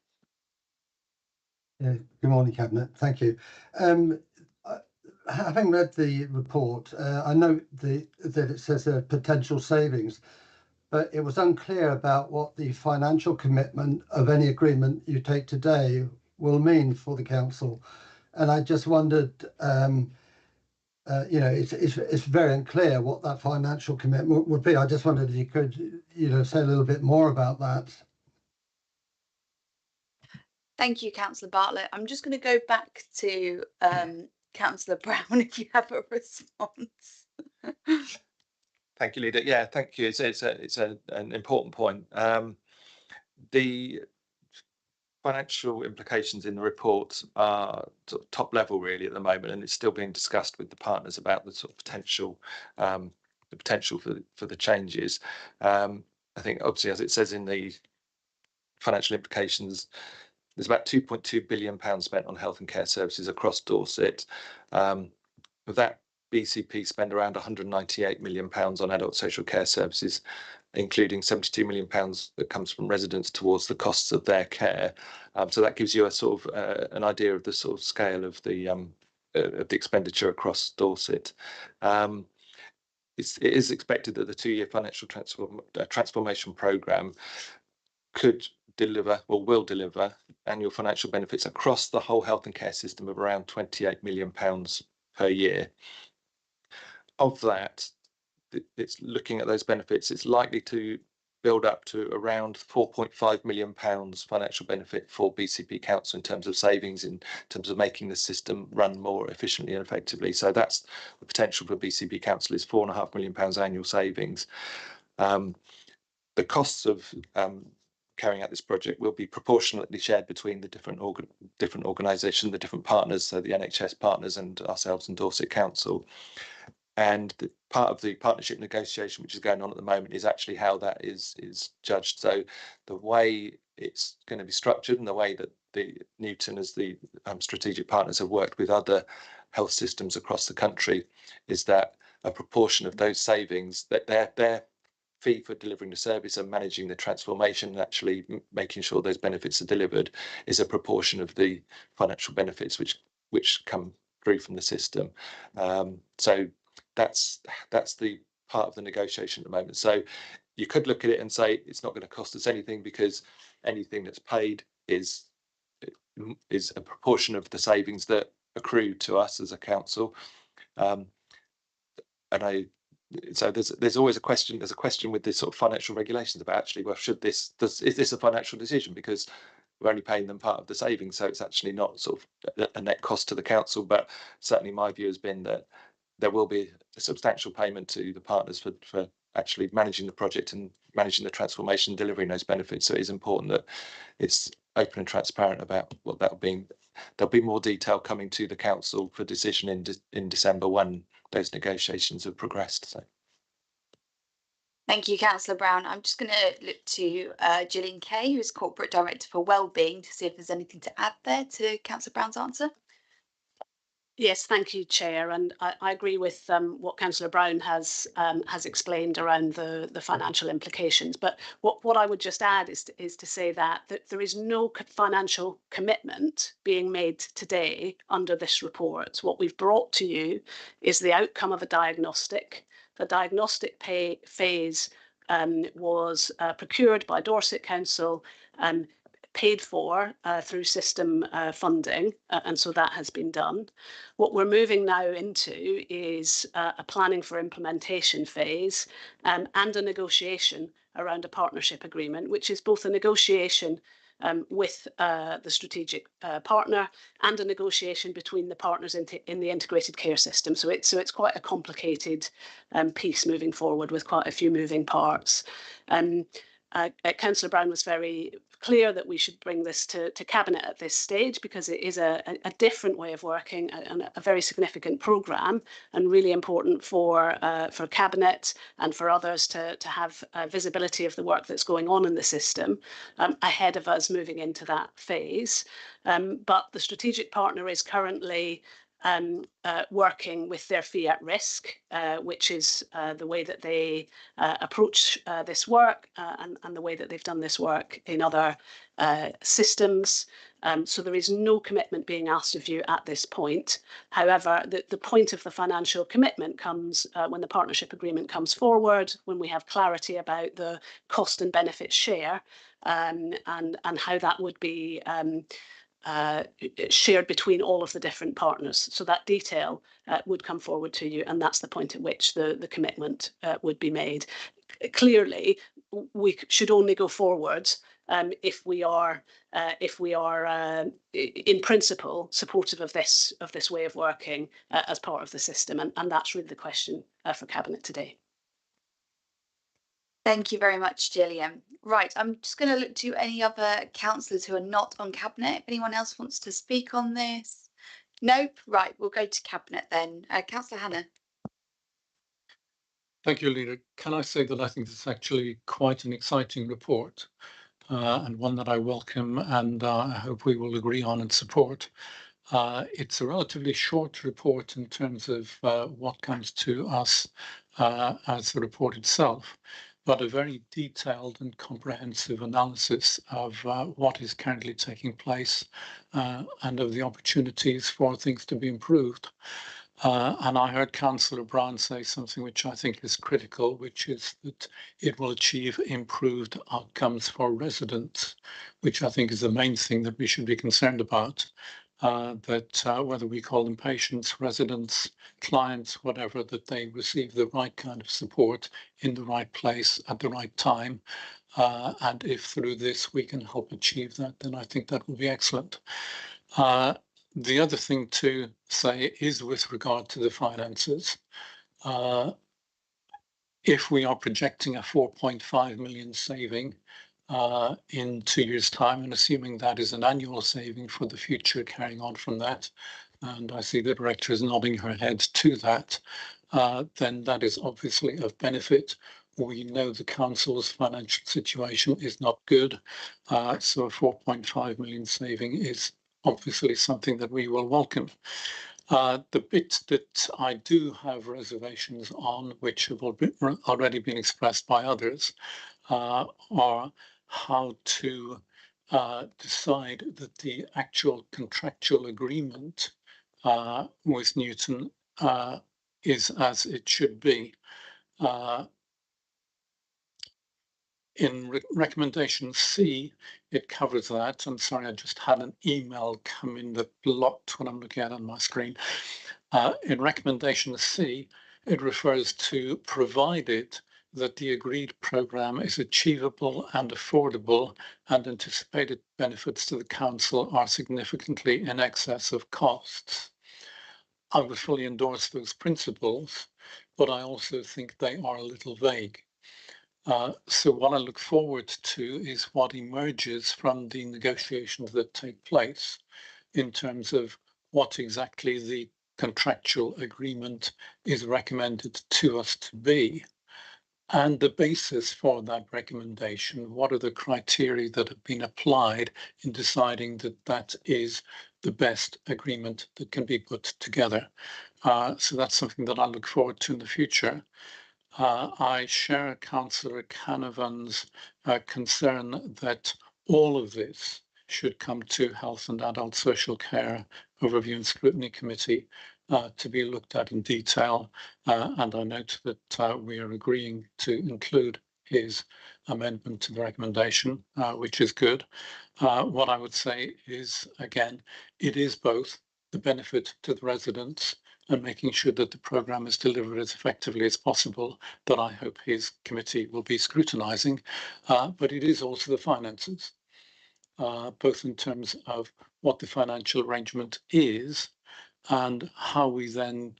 Yeah, good morning, Cabinet. Thank you. Having read the report, I know that it says there are potential savings, but it was unclear about what the financial commitment of any agreement you take today will mean for the council. And I just wondered, it's very unclear what that financial commitment would be. I just wondered if you could, say a little bit more about that. Thank you, Councillor Bartlett. I'm just going to go back to Councillor Brown if you have a response. Thank you, Leader. Yeah, thank you. It's an important point. The financial implications in the report are top level really at the moment, and it's still being discussed with the partners about the sort of potential, for the changes. I think obviously, as it says in the financial implications, there's about £2.2 billion spent on health and care services across Dorset. With that, BCP spend around £198 million on adult social care services, including £72 million that comes from residents towards the costs of their care. So that gives you a sort of an idea of the sort of scale of the expenditure across Dorset. It is expected that the 2-year financial transformation programme could deliver or will deliver annual financial benefits across the whole health and care system of around £28 million per year. Of that, it's looking at those benefits, it's likely to build up to around £4.5 million financial benefit for BCP Council in terms of savings, in terms of making the system run more efficiently and effectively. So that's the potential for BCP Council, is £4.5 million annual savings. The costs of carrying out this project will be proportionately shared between the different organisations, the different partners, so the NHS partners and ourselves and Dorset Council. And part of the partnership negotiation, which is going on at the moment, is actually how that is judged. So the way it's going to be structured and the way that the Newton, as the strategic partners, have worked with other health systems across the country, is that a proportion of those savings, that their fee for delivering the service and managing the transformation and actually making sure those benefits are delivered, is a proportion of the financial benefits which come through from the system. So that's the part of the negotiation at the moment. So you could look at it and say it's not going to cost us anything, because anything that's paid is a proportion of the savings that accrue to us as a council. So there's always a question. There's a question with this sort of financial regulations about actually, well, is this a financial decision, because we're only paying them part of the savings, so it's actually not sort of a net cost to the council. But certainly my view has been that there will be a substantial payment to the partners for actually managing the project and managing the transformation, delivering those benefits. So it is important that it's open and transparent about what that will be. There'll be more detail coming to the council for decision in December when those negotiations have progressed. So. Thank you, Councillor Brown. I'm just going to look to Gillian Kay, who is Corporate Director for Wellbeing, to see if there's anything to add there to Councillor Brown's answer. Yes, thank you, Chair, and I agree with what Councillor Brown has explained around the financial implications. But what I would just add is to say that there is no financial commitment being made today under this report. What we've brought to you is the outcome of a diagnostic. The diagnostic phase was procured by Dorset Council, paid for through system funding, and so that has been done. What we're moving now into is a planning for implementation phase and a negotiation around a partnership agreement, which is both a negotiation with the strategic partner and a negotiation between the partners in the integrated care system. So it's quite a complicated piece moving forward with quite a few moving parts. Councillor Brown was very clear that we should bring this to Cabinet at this stage because it is a different way of working and a very significant programme, and really important for Cabinet and for others to have visibility of the work that's going on in the system ahead of us moving into that phase. But the strategic partner is currently working with their fee at risk, which is the way that they approach this work and the way that they've done this work in other systems. So there is no commitment being asked of you at this point. However, the point of the financial commitment comes when the partnership agreement comes forward, when we have clarity about the cost and benefit share and how that would be shared between all of the different partners. So that detail would come forward to you, and that's the point at which the commitment would be made. Clearly, we should only go forward if we are in principle supportive of this way of working as part of the system, and that's really the question for Cabinet today. Thank you very much, Gillian. Right, I'm just going to look to any other councillors who are not on Cabinet. If anyone else wants to speak on this? Nope. Right, we'll go to Cabinet then. Councillor Hannah. Thank you, Leader. Can I say that I think this is actually quite an exciting report and one that I welcome, and I hope we will agree on and support. It's a relatively short report in terms of what comes to us as the report itself, but a very detailed and comprehensive analysis of what is currently taking place and of the opportunities for things to be improved. And I heard Councillor Brown say something which I think is critical, which is that it will achieve improved outcomes for residents, which I think is the main thing that we should be concerned about. That whether we call them patients, residents, clients, whatever, that they receive the right kind of support in the right place at the right time. And if through this we can help achieve that, then I think that will be excellent. The other thing to say is with regard to the finances. If we are projecting a 4.5 million saving in 2 years' time, and assuming that is an annual saving for the future, carrying on from that, and I see the director is nodding her head to that, then that is obviously of benefit. We know the council's financial situation is not good, so a 4.5 million saving is obviously something that we will welcome. The bit that I do have reservations on, which have already been expressed by others, are how to decide that the actual contractual agreement with Newton is as it should be. In recommendation C, it covers that. I'm sorry, I just had an email come in that blocked what I'm looking at on my screen. In recommendation C, it refers to provided that the agreed programme is achievable and affordable and anticipated benefits to the council are significantly in excess of costs. I would fully endorse those principles, but I also think they are a little vague. So what I look forward to is what emerges from the negotiations that take place in terms of what exactly the contractual agreement is recommended to us to be, and the basis for that recommendation. What are the criteria that have been applied in deciding that that is the best agreement that can be put together? So that's something that I look forward to in the future. I share Councillor Canavan's concern that all of this should come to Health and Adult Social Care Overview and Scrutiny Committee to be looked at in detail. And I note that we are agreeing to include his amendment to the recommendation, which is good. What I would say is, again, it is both the benefit to the residents and making sure that the programme is delivered as effectively as possible, that I hope his committee will be scrutinising, but it is also the finances, both in terms of what the financial arrangement is and how we then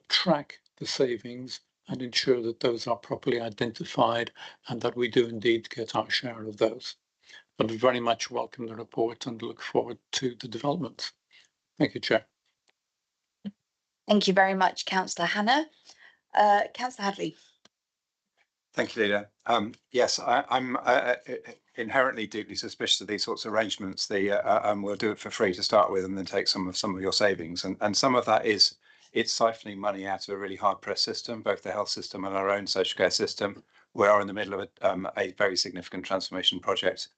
track the savings and ensure that those are properly identified and that we do indeed get our share of those. But we very much welcome the report and look forward to the developments. Thank you, Chair. Thank you very much, Councillor Hannah. Councillor Hadley. Thank you, Leader. Yes, I'm inherently deeply suspicious of these sorts of arrangements. We'll do it for free to start with, and then take some of your savings. And some of that is it's siphoning money out of a really hard-pressed system, both the health system and our own social care system. We are in the middle of a very significant transformation project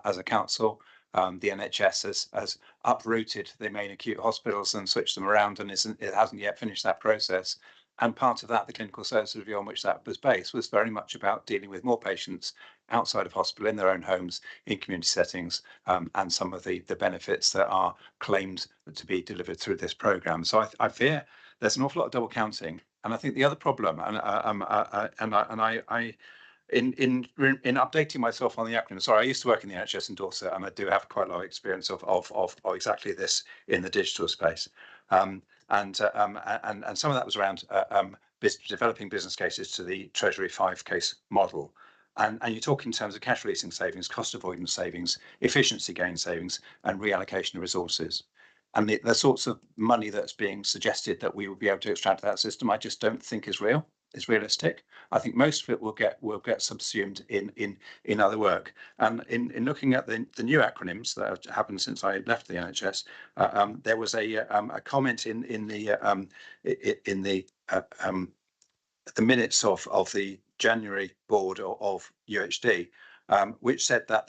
as a council. The NHS has uprooted the main acute hospitals and switched them around, and it hasn't yet finished that process. And part of that, the clinical service review on which that was based, was very much about dealing with more patients outside of hospital, in their own homes, in community settings, and some of the benefits that are claimed to be delivered through this programme. So I fear there's an awful lot of double counting. And I think the other problem, in updating myself on the acronym, sorry, I used to work in the NHS in Dorset, and I do have quite a lot of experience of exactly this in the digital space. And some of that was around developing business cases to the Treasury 5 case model. And you talk in terms of cash releasing savings, cost avoidance savings, efficiency gain savings, and reallocation of resources. And the sorts of money that's being suggested that we will be able to extract that system, I just don't think is realistic. I think most of it will get subsumed in other work. And in looking at the new acronyms that have happened since I left the NHS, there was a comment in the minutes of the January board of UHD, which said that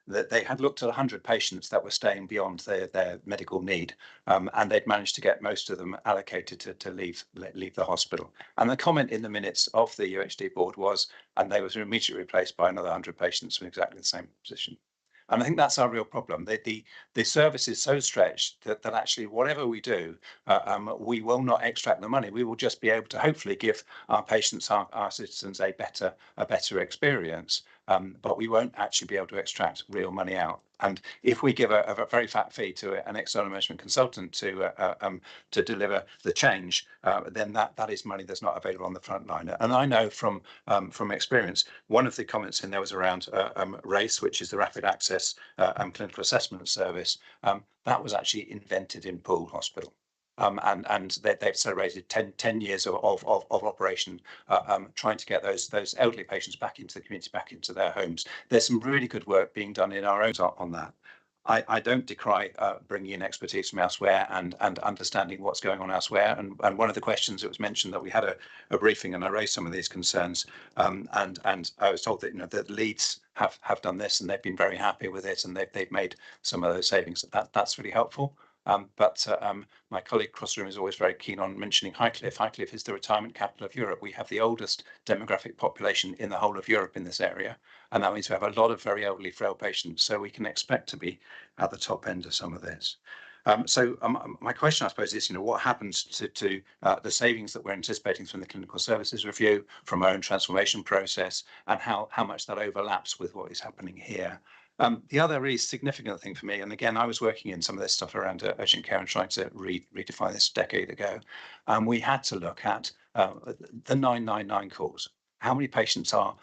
that they had looked at 100 patients that were staying beyond their medical need, and they'd managed to get most of them allocated to leave the hospital. And the comment in the minutes of the UHD board was, and they were immediately replaced by another 100 patients in exactly the same position. And I think that's our real problem. The service is so stretched that actually whatever we do, we will not extract the money. We will just be able to hopefully give our patients, our citizens, a better experience. But we won't actually be able to extract real money out. And if we give a very fat fee to an external management consultant to deliver the change, then that is money that's not available on the front line. And I know from experience, one of the comments in there was around RACE, which is the Rapid Access Clinical Assessment Service. That was actually invented in Poole Hospital. And they've celebrated 10 years of operation, trying to get those elderly patients back into the community, back into their homes. There's some really good work being done in our own on that. I don't decry bringing in expertise from elsewhere and understanding what's going on elsewhere. And one of the questions that was mentioned, that we had a briefing and I raised some of these concerns, and I was told that that Leeds have done this and they've been very happy with it, and they've made some of those savings. That's really helpful. But my colleague across the room is always very keen on mentioning Highcliffe. Highcliffe is the retirement capital of Europe. We have the oldest demographic population in the whole of Europe in this area. And that means we have a lot of very elderly, frail patients. So we can expect to be at the top end of some of this. My question, I suppose, is, what happens to the savings that we're anticipating from the clinical services review, from our own transformation process, and how much that overlaps with what is happening here? The other really significant thing for me, and again, I was working in some of this stuff around urgent care and trying to redefine this a decade ago, we had to look at the 999 calls. How many patients are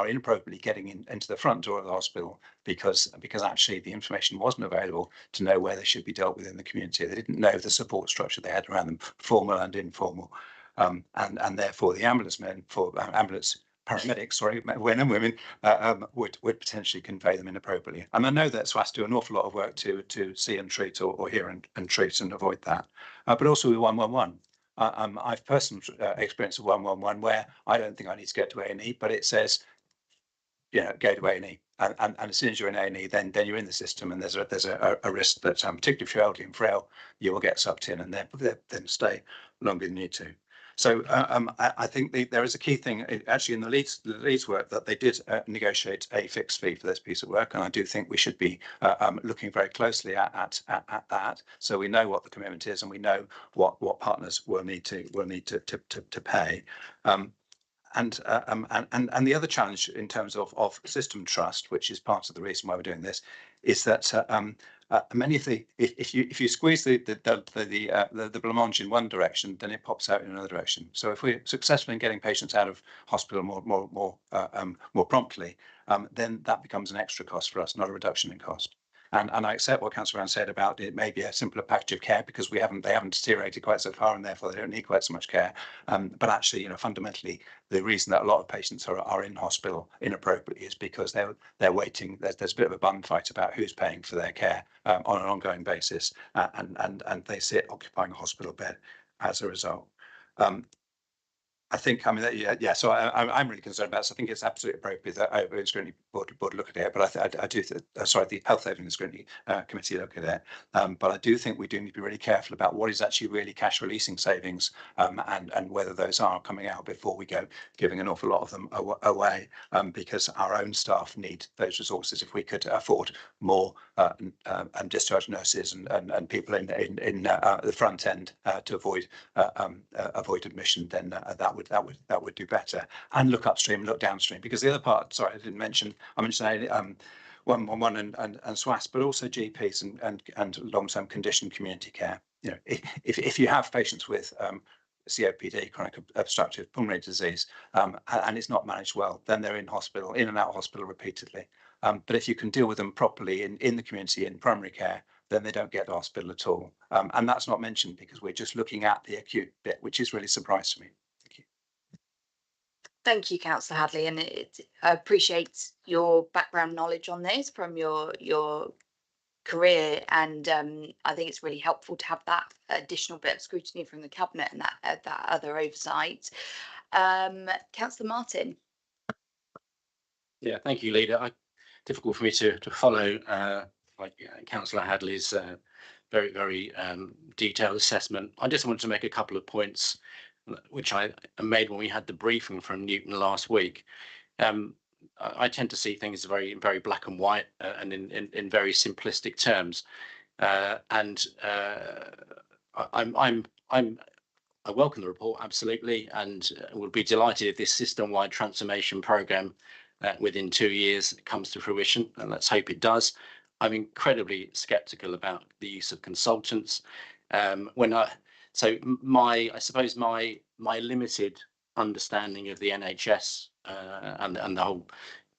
inappropriately getting into the front door of the hospital because actually the information wasn't available to know where they should be dealt with in the community. They didn't know the support structure they had around them, formal and informal, and therefore the ambulance paramedics, sorry, men and women, would potentially convey them inappropriately. And I know that SWAS do an awful lot of work to see and treat, or hear and treat and avoid that. But also with 111. I've personal experience of 111 where I don't think I need to get to A&E, but it says, go to A&E. And as soon as you're in A&E, then you're in the system, and there's a risk that, particularly if you're elderly and frail, you will get sucked in and then stay longer than you need to. So I think there is a key thing actually in the Leeds work that they did negotiate a fixed fee for this piece of work, and I do think we should be looking very closely at that, so we know what the commitment is and we know what partners will need to pay. And the other challenge in terms of system trust, which is part of the reason why we're doing this, is that many of the if you squeeze the blancmange in one direction, then it pops out in another direction. So if we're successful in getting patients out of hospital more promptly, then that becomes an extra cost for us, not a reduction in cost. And I accept what Councillor Brown said about it may be a simpler package of care because they haven't deteriorated quite so far and therefore they don't need quite so much care. But actually, fundamentally, the reason that a lot of patients are in hospital inappropriately is because they're waiting. There's a bit of a bun fight about who's paying for their care on an ongoing basis, and they sit occupying a hospital bed as a result. I think, yeah. So I'm really concerned about this. I think it's absolutely appropriate that Open Scrutiny Board look at it, but I do. Sorry, the Health Open Scrutiny Committee look at it. But I do think we do need to be really careful about what is actually really cash releasing savings, and whether those are coming out before we go giving an awful lot of them away, because our own staff need those resources. If we could afford more and discharge nurses and people in the front end to avoid admission, then that would do better. And look upstream, look downstream, because the other part, sorry, I didn't mention. I mentioned 111 and SWAS, but also GPs and long-term condition community care. If you have patients with COPD, chronic obstructive pulmonary disease, and it's not managed well, then they're in hospital, in and out of hospital repeatedly. But if you can deal with them properly in the community, in primary care, then they don't get to hospital at all. And that's not mentioned because we're just looking at the acute bit, which is really a surprise to me. Thank you. Thank you, Councillor Hadley, and I appreciate your background knowledge on this from your career, and I think it's really helpful to have that additional bit of scrutiny from the Cabinet and that other oversight. Councillor Martin. Yeah, thank you, Leader. Difficult for me to follow Councillor Hadley's very, very detailed assessment. I just wanted to make a couple of points which I made when we had the briefing from Newton last week. I tend to see things very, very black and white and in very simplistic terms. I welcome the report, absolutely, and would be delighted if this system-wide transformation programme within 2 years comes to fruition, and let's hope it does. I'm incredibly sceptical about the use of consultants. I suppose my limited understanding of the NHS and the whole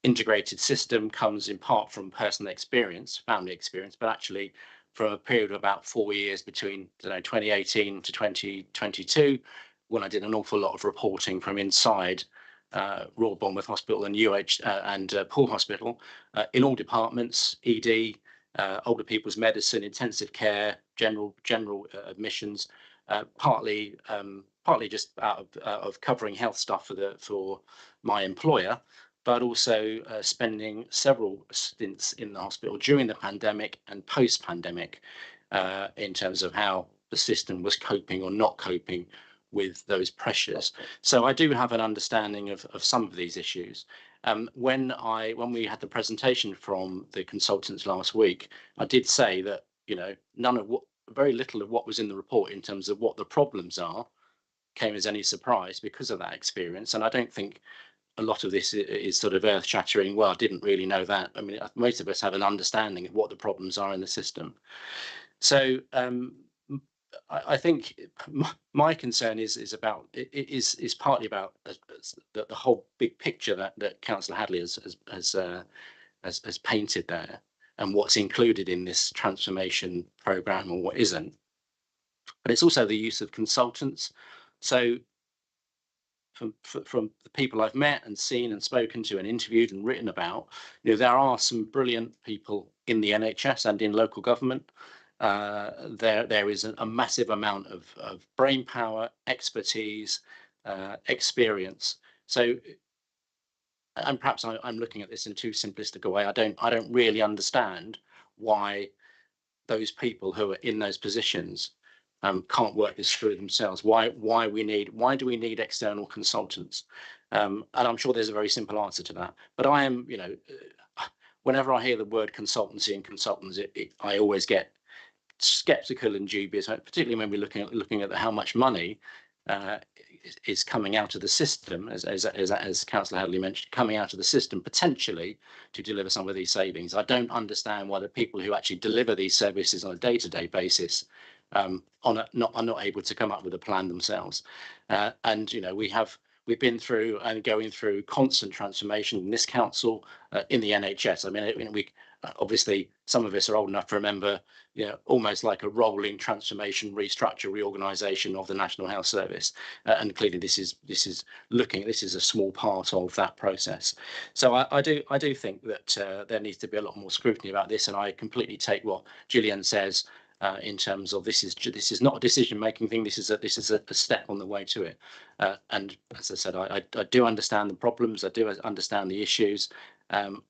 integrated system comes in part from personal experience, family experience, but actually from a period of about 4 years between 2018 to 2022, when I did an awful lot of reporting from inside Royal Bournemouth Hospital and Poole Hospital in all departments, ED, older people's medicine, intensive care, general admissions, partly just out of covering health stuff for my employer, but also spending several stints in the hospital during the pandemic and post-pandemic in terms of how the system was coping or not coping with those pressures. So I do have an understanding of some of these issues. When we had the presentation from the consultants last week, I did say that very little of what was in the report in terms of what the problems are came as any surprise because of that experience. And I don't think a lot of this is sort of earth-shattering. Well, I didn't really know that. I mean, most of us have an understanding of what the problems are in the system. So I think my concern is partly about the whole big picture that Councillor Hadley has painted there, and what's included in this transformation programme or what isn't. But it's also the use of consultants. So from the people I've met and seen and spoken to and interviewed and written about, there are some brilliant people in the NHS and in local government. There is a massive amount of brain power, expertise, experience. So, and perhaps I'm looking at this in too simplistic a way. I don't really understand why those people who are in those positions can't work this through themselves. Why do we need external consultants? And I'm sure there's a very simple answer to that. But I am, whenever I hear the word consultancy and consultants, I always get skeptical and dubious, particularly when we're looking at how much money is coming out of the system, as Councillor Hadley mentioned, coming out of the system potentially to deliver some of these savings. I don't understand why the people who actually deliver these services on a day-to-day basis are not able to come up with a plan themselves. And we've been through and going through constant transformation in this council, in the NHS. I mean, we obviously some of us are old enough to remember, almost like a rolling transformation, restructure, reorganisation of the National Health Service, and clearly this is a small part of that process. So I do think that there needs to be a lot more scrutiny about this, and I completely take what Gillian says. In terms of this is not a decision-making thing. This is a step on the way to it. And as I said, I do understand the problems. I do understand the issues. I'm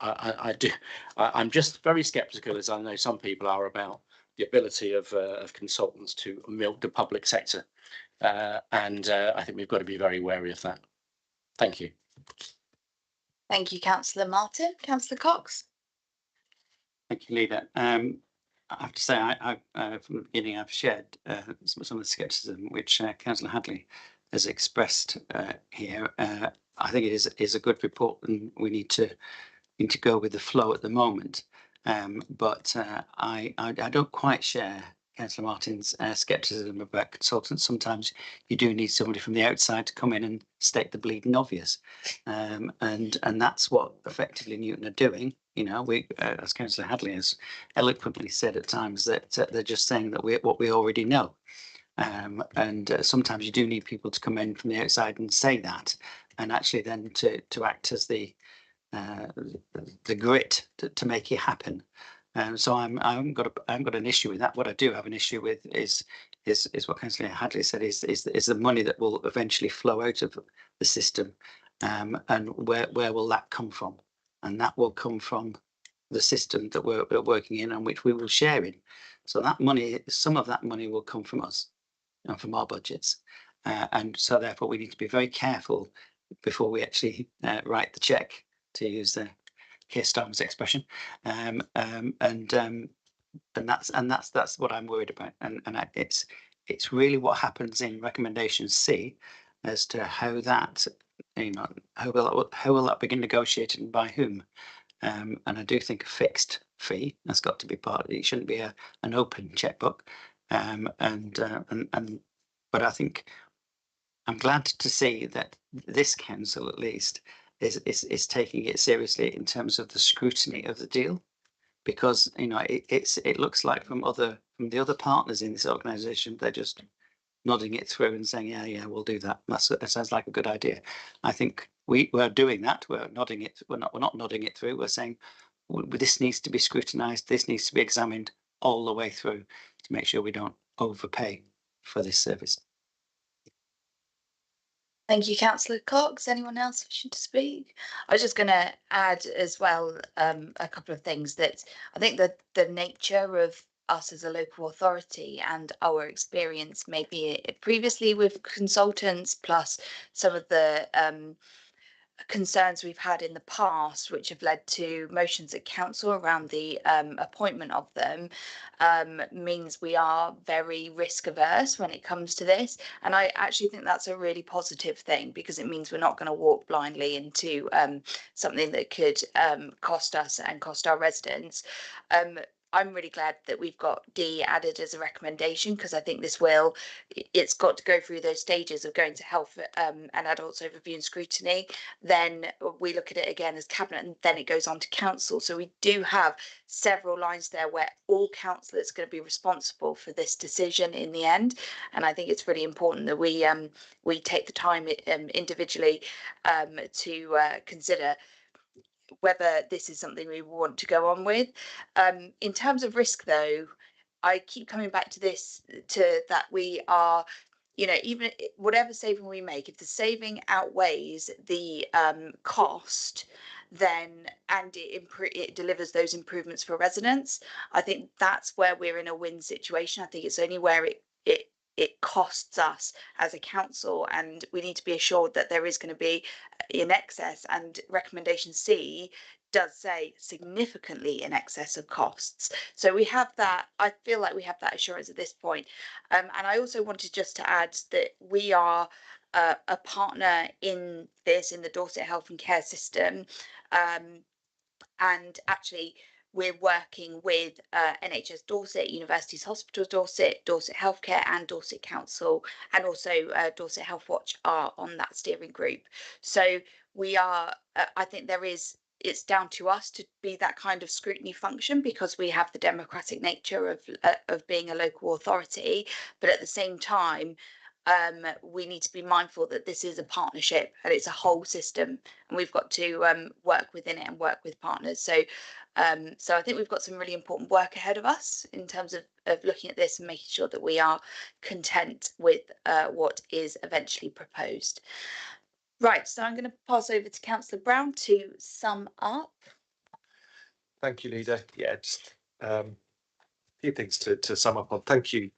just very sceptical, as I know some people are, about the ability of consultants to milk the public sector, and I think we've got to be very wary of that. Thank you. Thank you, Councillor Martin. Councillor Cox. Thank you, Leader. I have to say, from the beginning, I've shared some of the scepticism which Councillor Hadley has expressed here. I think it is a good report, and we need to go with the flow at the moment. But I don't quite share Councillor Martin's scepticism about consultants. Sometimes you do need somebody from the outside to come in and state the bleeding obvious, and that's what effectively Newton are doing. We, as Councillor Hadley has eloquently said at times, that they're just saying that what we already know. And sometimes you do need people to come in from the outside and say that, and actually then to act as the grit to make it happen. So I haven't got an issue with that. What I do have an issue with is what Councillor Hadley said is the money that will eventually flow out of the system, and where will that come from? And that will come from the system that we're working in and which we will share in. So that money, some of that money will come from us and from our budgets. And so therefore we need to be very careful before we actually write the cheque, to use the Keir Starmer's expression. And that's what I'm worried about. And it's really what happens in recommendation C as to how that, how will that be negotiated and by whom? And I do think a fixed fee has got to be part of it. It shouldn't be an open checkbook. But I think I'm glad to see that this council, at least, is taking it seriously in terms of the scrutiny of the deal, because it looks like from the other partners in this organisation, they're just nodding it through and saying, yeah, we'll do that. That sounds like a good idea. I think we're doing that. We're nodding it. We're not nodding it through. We're saying this needs to be scrutinised. This needs to be examined all the way through to make sure we don't overpay for this service. Thank you, Councillor Cox. Anyone else wishing to speak? I was just going to add as well a couple of things. That I think that the nature of us as a local authority and our experience maybe previously with consultants, plus some of the concerns we've had in the past, which have led to motions at council around the appointment of them, means we are very risk averse when it comes to this. And I actually think that's a really positive thing, because it means we're not going to walk blindly into something that could cost us and cost our residents. I'm really glad that we've got D added as a recommendation, because I think it's got to go through those stages of going to health and adults overview and scrutiny. Then we look at it again as cabinet, and then it goes on to council. So we do have several lines there where all councillors are going to be responsible for this decision in the end. And I think it's really important that we take the time individually to consider whether this is something we want to go on with. In terms of risk, though, I keep coming back to that we are, even whatever saving we make, if the saving outweighs the cost, then and it delivers those improvements for residents, I think that's where we're in a win situation. I think it's only where it it costs us as a council, and we need to be assured that there is going to be in excess, and recommendation C does say significantly in excess of costs. So we have that, I feel like we have that assurance at this point. And I also wanted just to add that we are a partner in this, in the Dorset Health and Care System. And actually, we're working with NHS Dorset, Universities Hospitals Dorset, Dorset Healthcare and Dorset Council, and also Dorset Health Watch are on that steering group. So we are, I think it's down to us to be that kind of scrutiny function, because we have the democratic nature of being a local authority. But at the same time, we need to be mindful that this is a partnership and it's a whole system, and we've got to work within it and work with partners. So I think we've got some really important work ahead of us in terms of looking at this and making sure that we are content with what is eventually proposed. Right, so I'm going to pass over to Councillor Brown to sum up. Thank you, Leader. Yeah, just a few things to sum up on. Thank you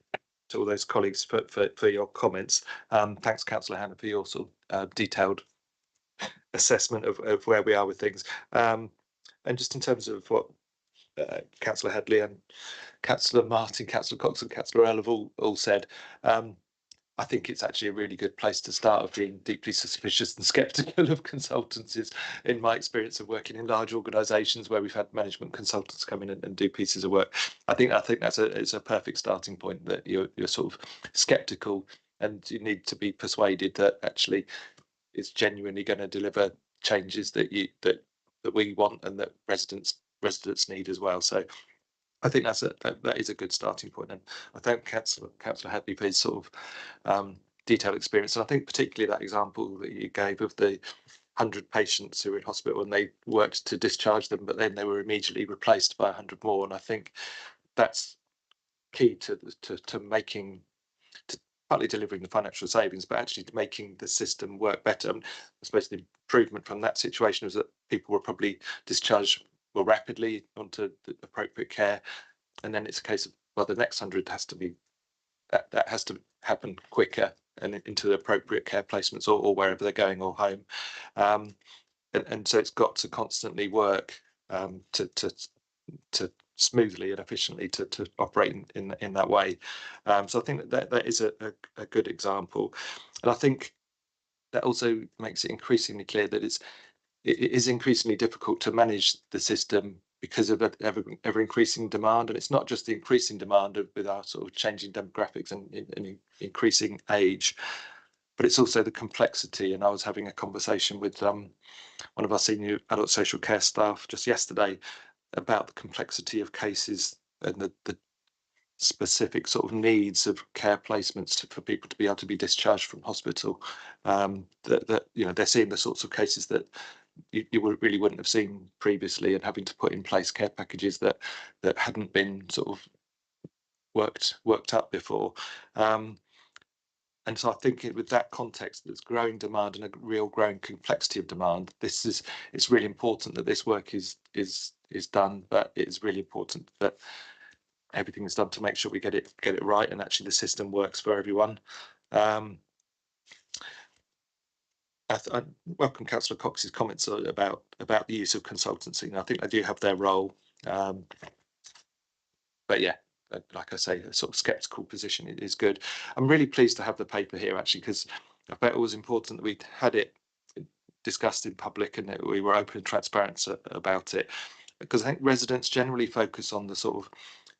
to all those colleagues for your comments. Thanks, Councillor Hannah, for your sort of detailed assessment of where we are with things. And just in terms of what Councillor Hadley and Councillor Martin, Councillor Cox and Councillor Earl have all said, I think it's actually a really good place to start, of being deeply suspicious and sceptical of consultancies, in my experience of working in large organisations where we've had management consultants come in and do pieces of work. I think it's a perfect starting point, that you're sort of sceptical and you need to be persuaded that actually it's genuinely going to deliver changes that we want and that residents need as well. So I think that is a good starting point, and I thank Councillor Hadley for his sort of detailed experience. And I think particularly that example that you gave of the 100 patients who were in hospital and they worked to discharge them, but then they were immediately replaced by 100 more. And I think that's key to partly delivering the financial savings, but actually to making the system work better. I suppose the improvement from that situation was that people were probably discharged more rapidly onto the appropriate care, and then it's a case of, well, the next 100 has to be that has to happen quicker and into the appropriate care placements or wherever they're going, or home. And so it's got to constantly work to smoothly and efficiently to operate in that way. So I think that is a good example, and I think that also makes it increasingly clear that it is increasingly difficult to manage the system because of ever increasing demand. And it's not just the increasing demand with our sort of changing demographics and increasing age, but it's also the complexity. And I was having a conversation with one of our senior adult social care staff just yesterday about the complexity of cases and the specific sort of needs of care placements for people to be able to be discharged from hospital. That they're seeing the sorts of cases that you really wouldn't have seen previously, and having to put in place care packages that hadn't been sort of worked up before. And so I think with that context, there's growing demand and a real growing complexity of demand. It's really important that this work is done, but it's really important that everything is done to make sure we get it right, and actually the system works for everyone. I welcome Councillor Cox's comments about the use of consultancy, and I think they do have their role. But yeah, like I say, a sort of sceptical position is good. I'm really pleased to have the paper here, actually, because I felt it was important that we had it discussed in public and that we were open and transparent about it, because I think residents generally focus on the sort of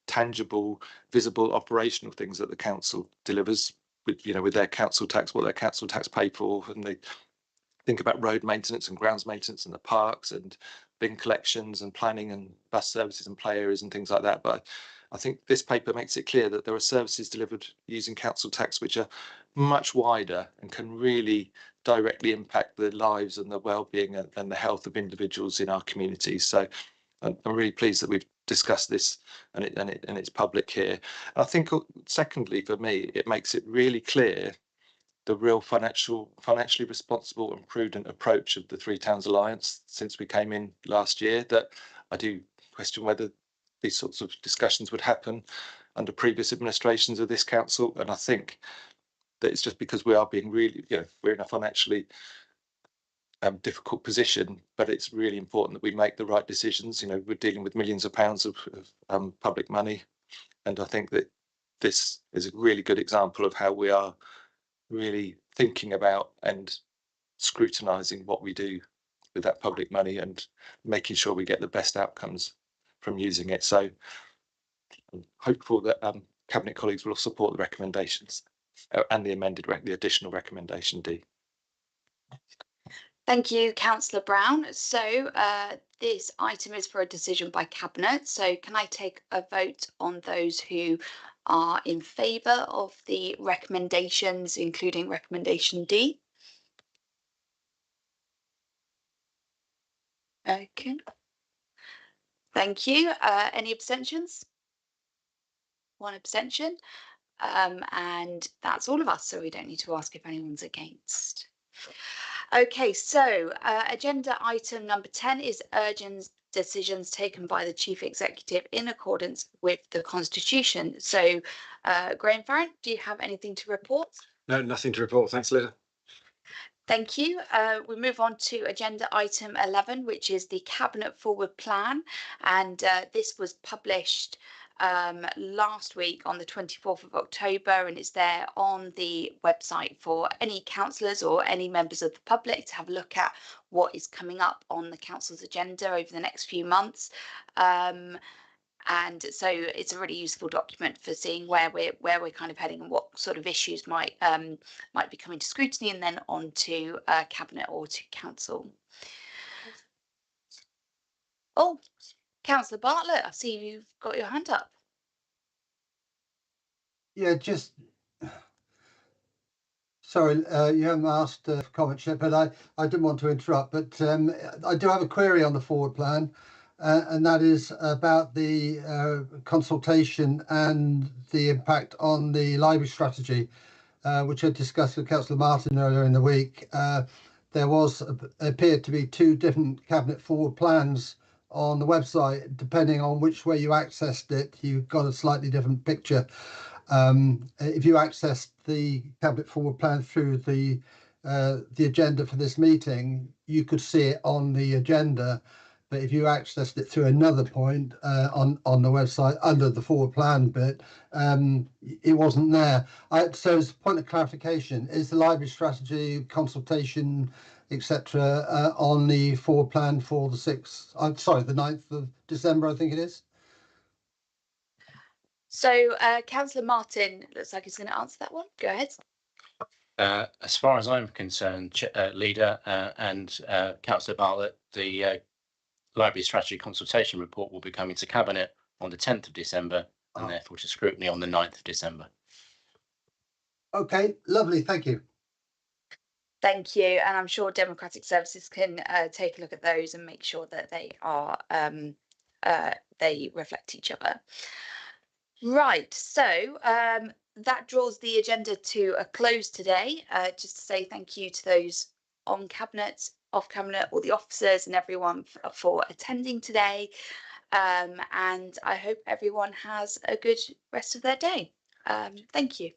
tangible, visible, operational things that the council delivers with their council tax, what their council tax pay for, and they think about road maintenance and grounds maintenance and the parks and bin collections and planning and bus services and play areas and things like that. But I think this paper makes it clear that there are services delivered using council tax which are much wider and can really directly impact the lives and the well-being and the health of individuals in our communities. So I'm really pleased that we've discussed this and it's public here. I think secondly, for me, it makes it really clear the real financially responsible and prudent approach of the Three Towns Alliance since we came in last year, that I do question whether these sorts of discussions would happen under previous administrations of this council. And I think that it's just because we are being really, we're in a financially difficult position, but it's really important that we make the right decisions. We're dealing with millions of pounds of public money, and I think that this is a really good example of how we are really thinking about and scrutinising what we do with that public money and making sure we get the best outcomes from using it. So I'm hopeful that Cabinet colleagues will support the recommendations and the additional recommendation D. Thank you, Councillor Brown. So this item is for a decision by Cabinet. So can I take a vote on those who are in favour of the recommendations, including recommendation D? Okay. Thank you. Any abstentions? One abstention. And that's all of us, so we don't need to ask if anyone's against. Okay, so agenda item number 10 is urgent decisions taken by the Chief Executive in accordance with the Constitution. So, Graham Farrant, do you have anything to report? No, nothing to report. Thanks, Lida. Thank you. We move on to agenda item 11, which is the Cabinet Forward Plan. And this was published last week on the 24th of October, and it's there on the website for any councillors or any members of the public to have a look at what is coming up on the council's agenda over the next few months. And so it's a really useful document for seeing where we're kind of heading and what sort of issues might be coming to scrutiny and then on to Cabinet or to Council. Oh, Councillor Bartlett, I see you've got your hand up. Yeah, just sorry, you haven't asked for comment, Chair, but I didn't want to interrupt, but I do have a query on the forward plan, and that is about the consultation and the impact on the library strategy, which I discussed with Councillor Martin earlier in the week. There appeared to be two different Cabinet forward plans on the website. Depending on which way you accessed it, you got a slightly different picture. If you accessed the Cabinet forward plan through the agenda for this meeting, you could see it on the agenda. But if you accessed it through another point on the website under the forward plan bit, it wasn't there. So as a point of clarification, is the library strategy consultation, etc., on the forward plan for the 9th of December, I think it is? So Councillor Martin looks like he's going to answer that one. Go ahead. As far as I'm concerned, Leader and Councillor Bartlett, the Library Strategy Consultation Report will be coming to Cabinet on the 10th of December and therefore to scrutiny on the 9th of December. Okay, lovely. Thank you. Thank you. And I'm sure Democratic Services can take a look at those and make sure that they are they reflect each other. Right, so that draws the agenda to a close today. Just to say thank you to those on Cabinet, off Cabinet, all the officers and everyone for attending today. And I hope everyone has a good rest of their day. Thank you.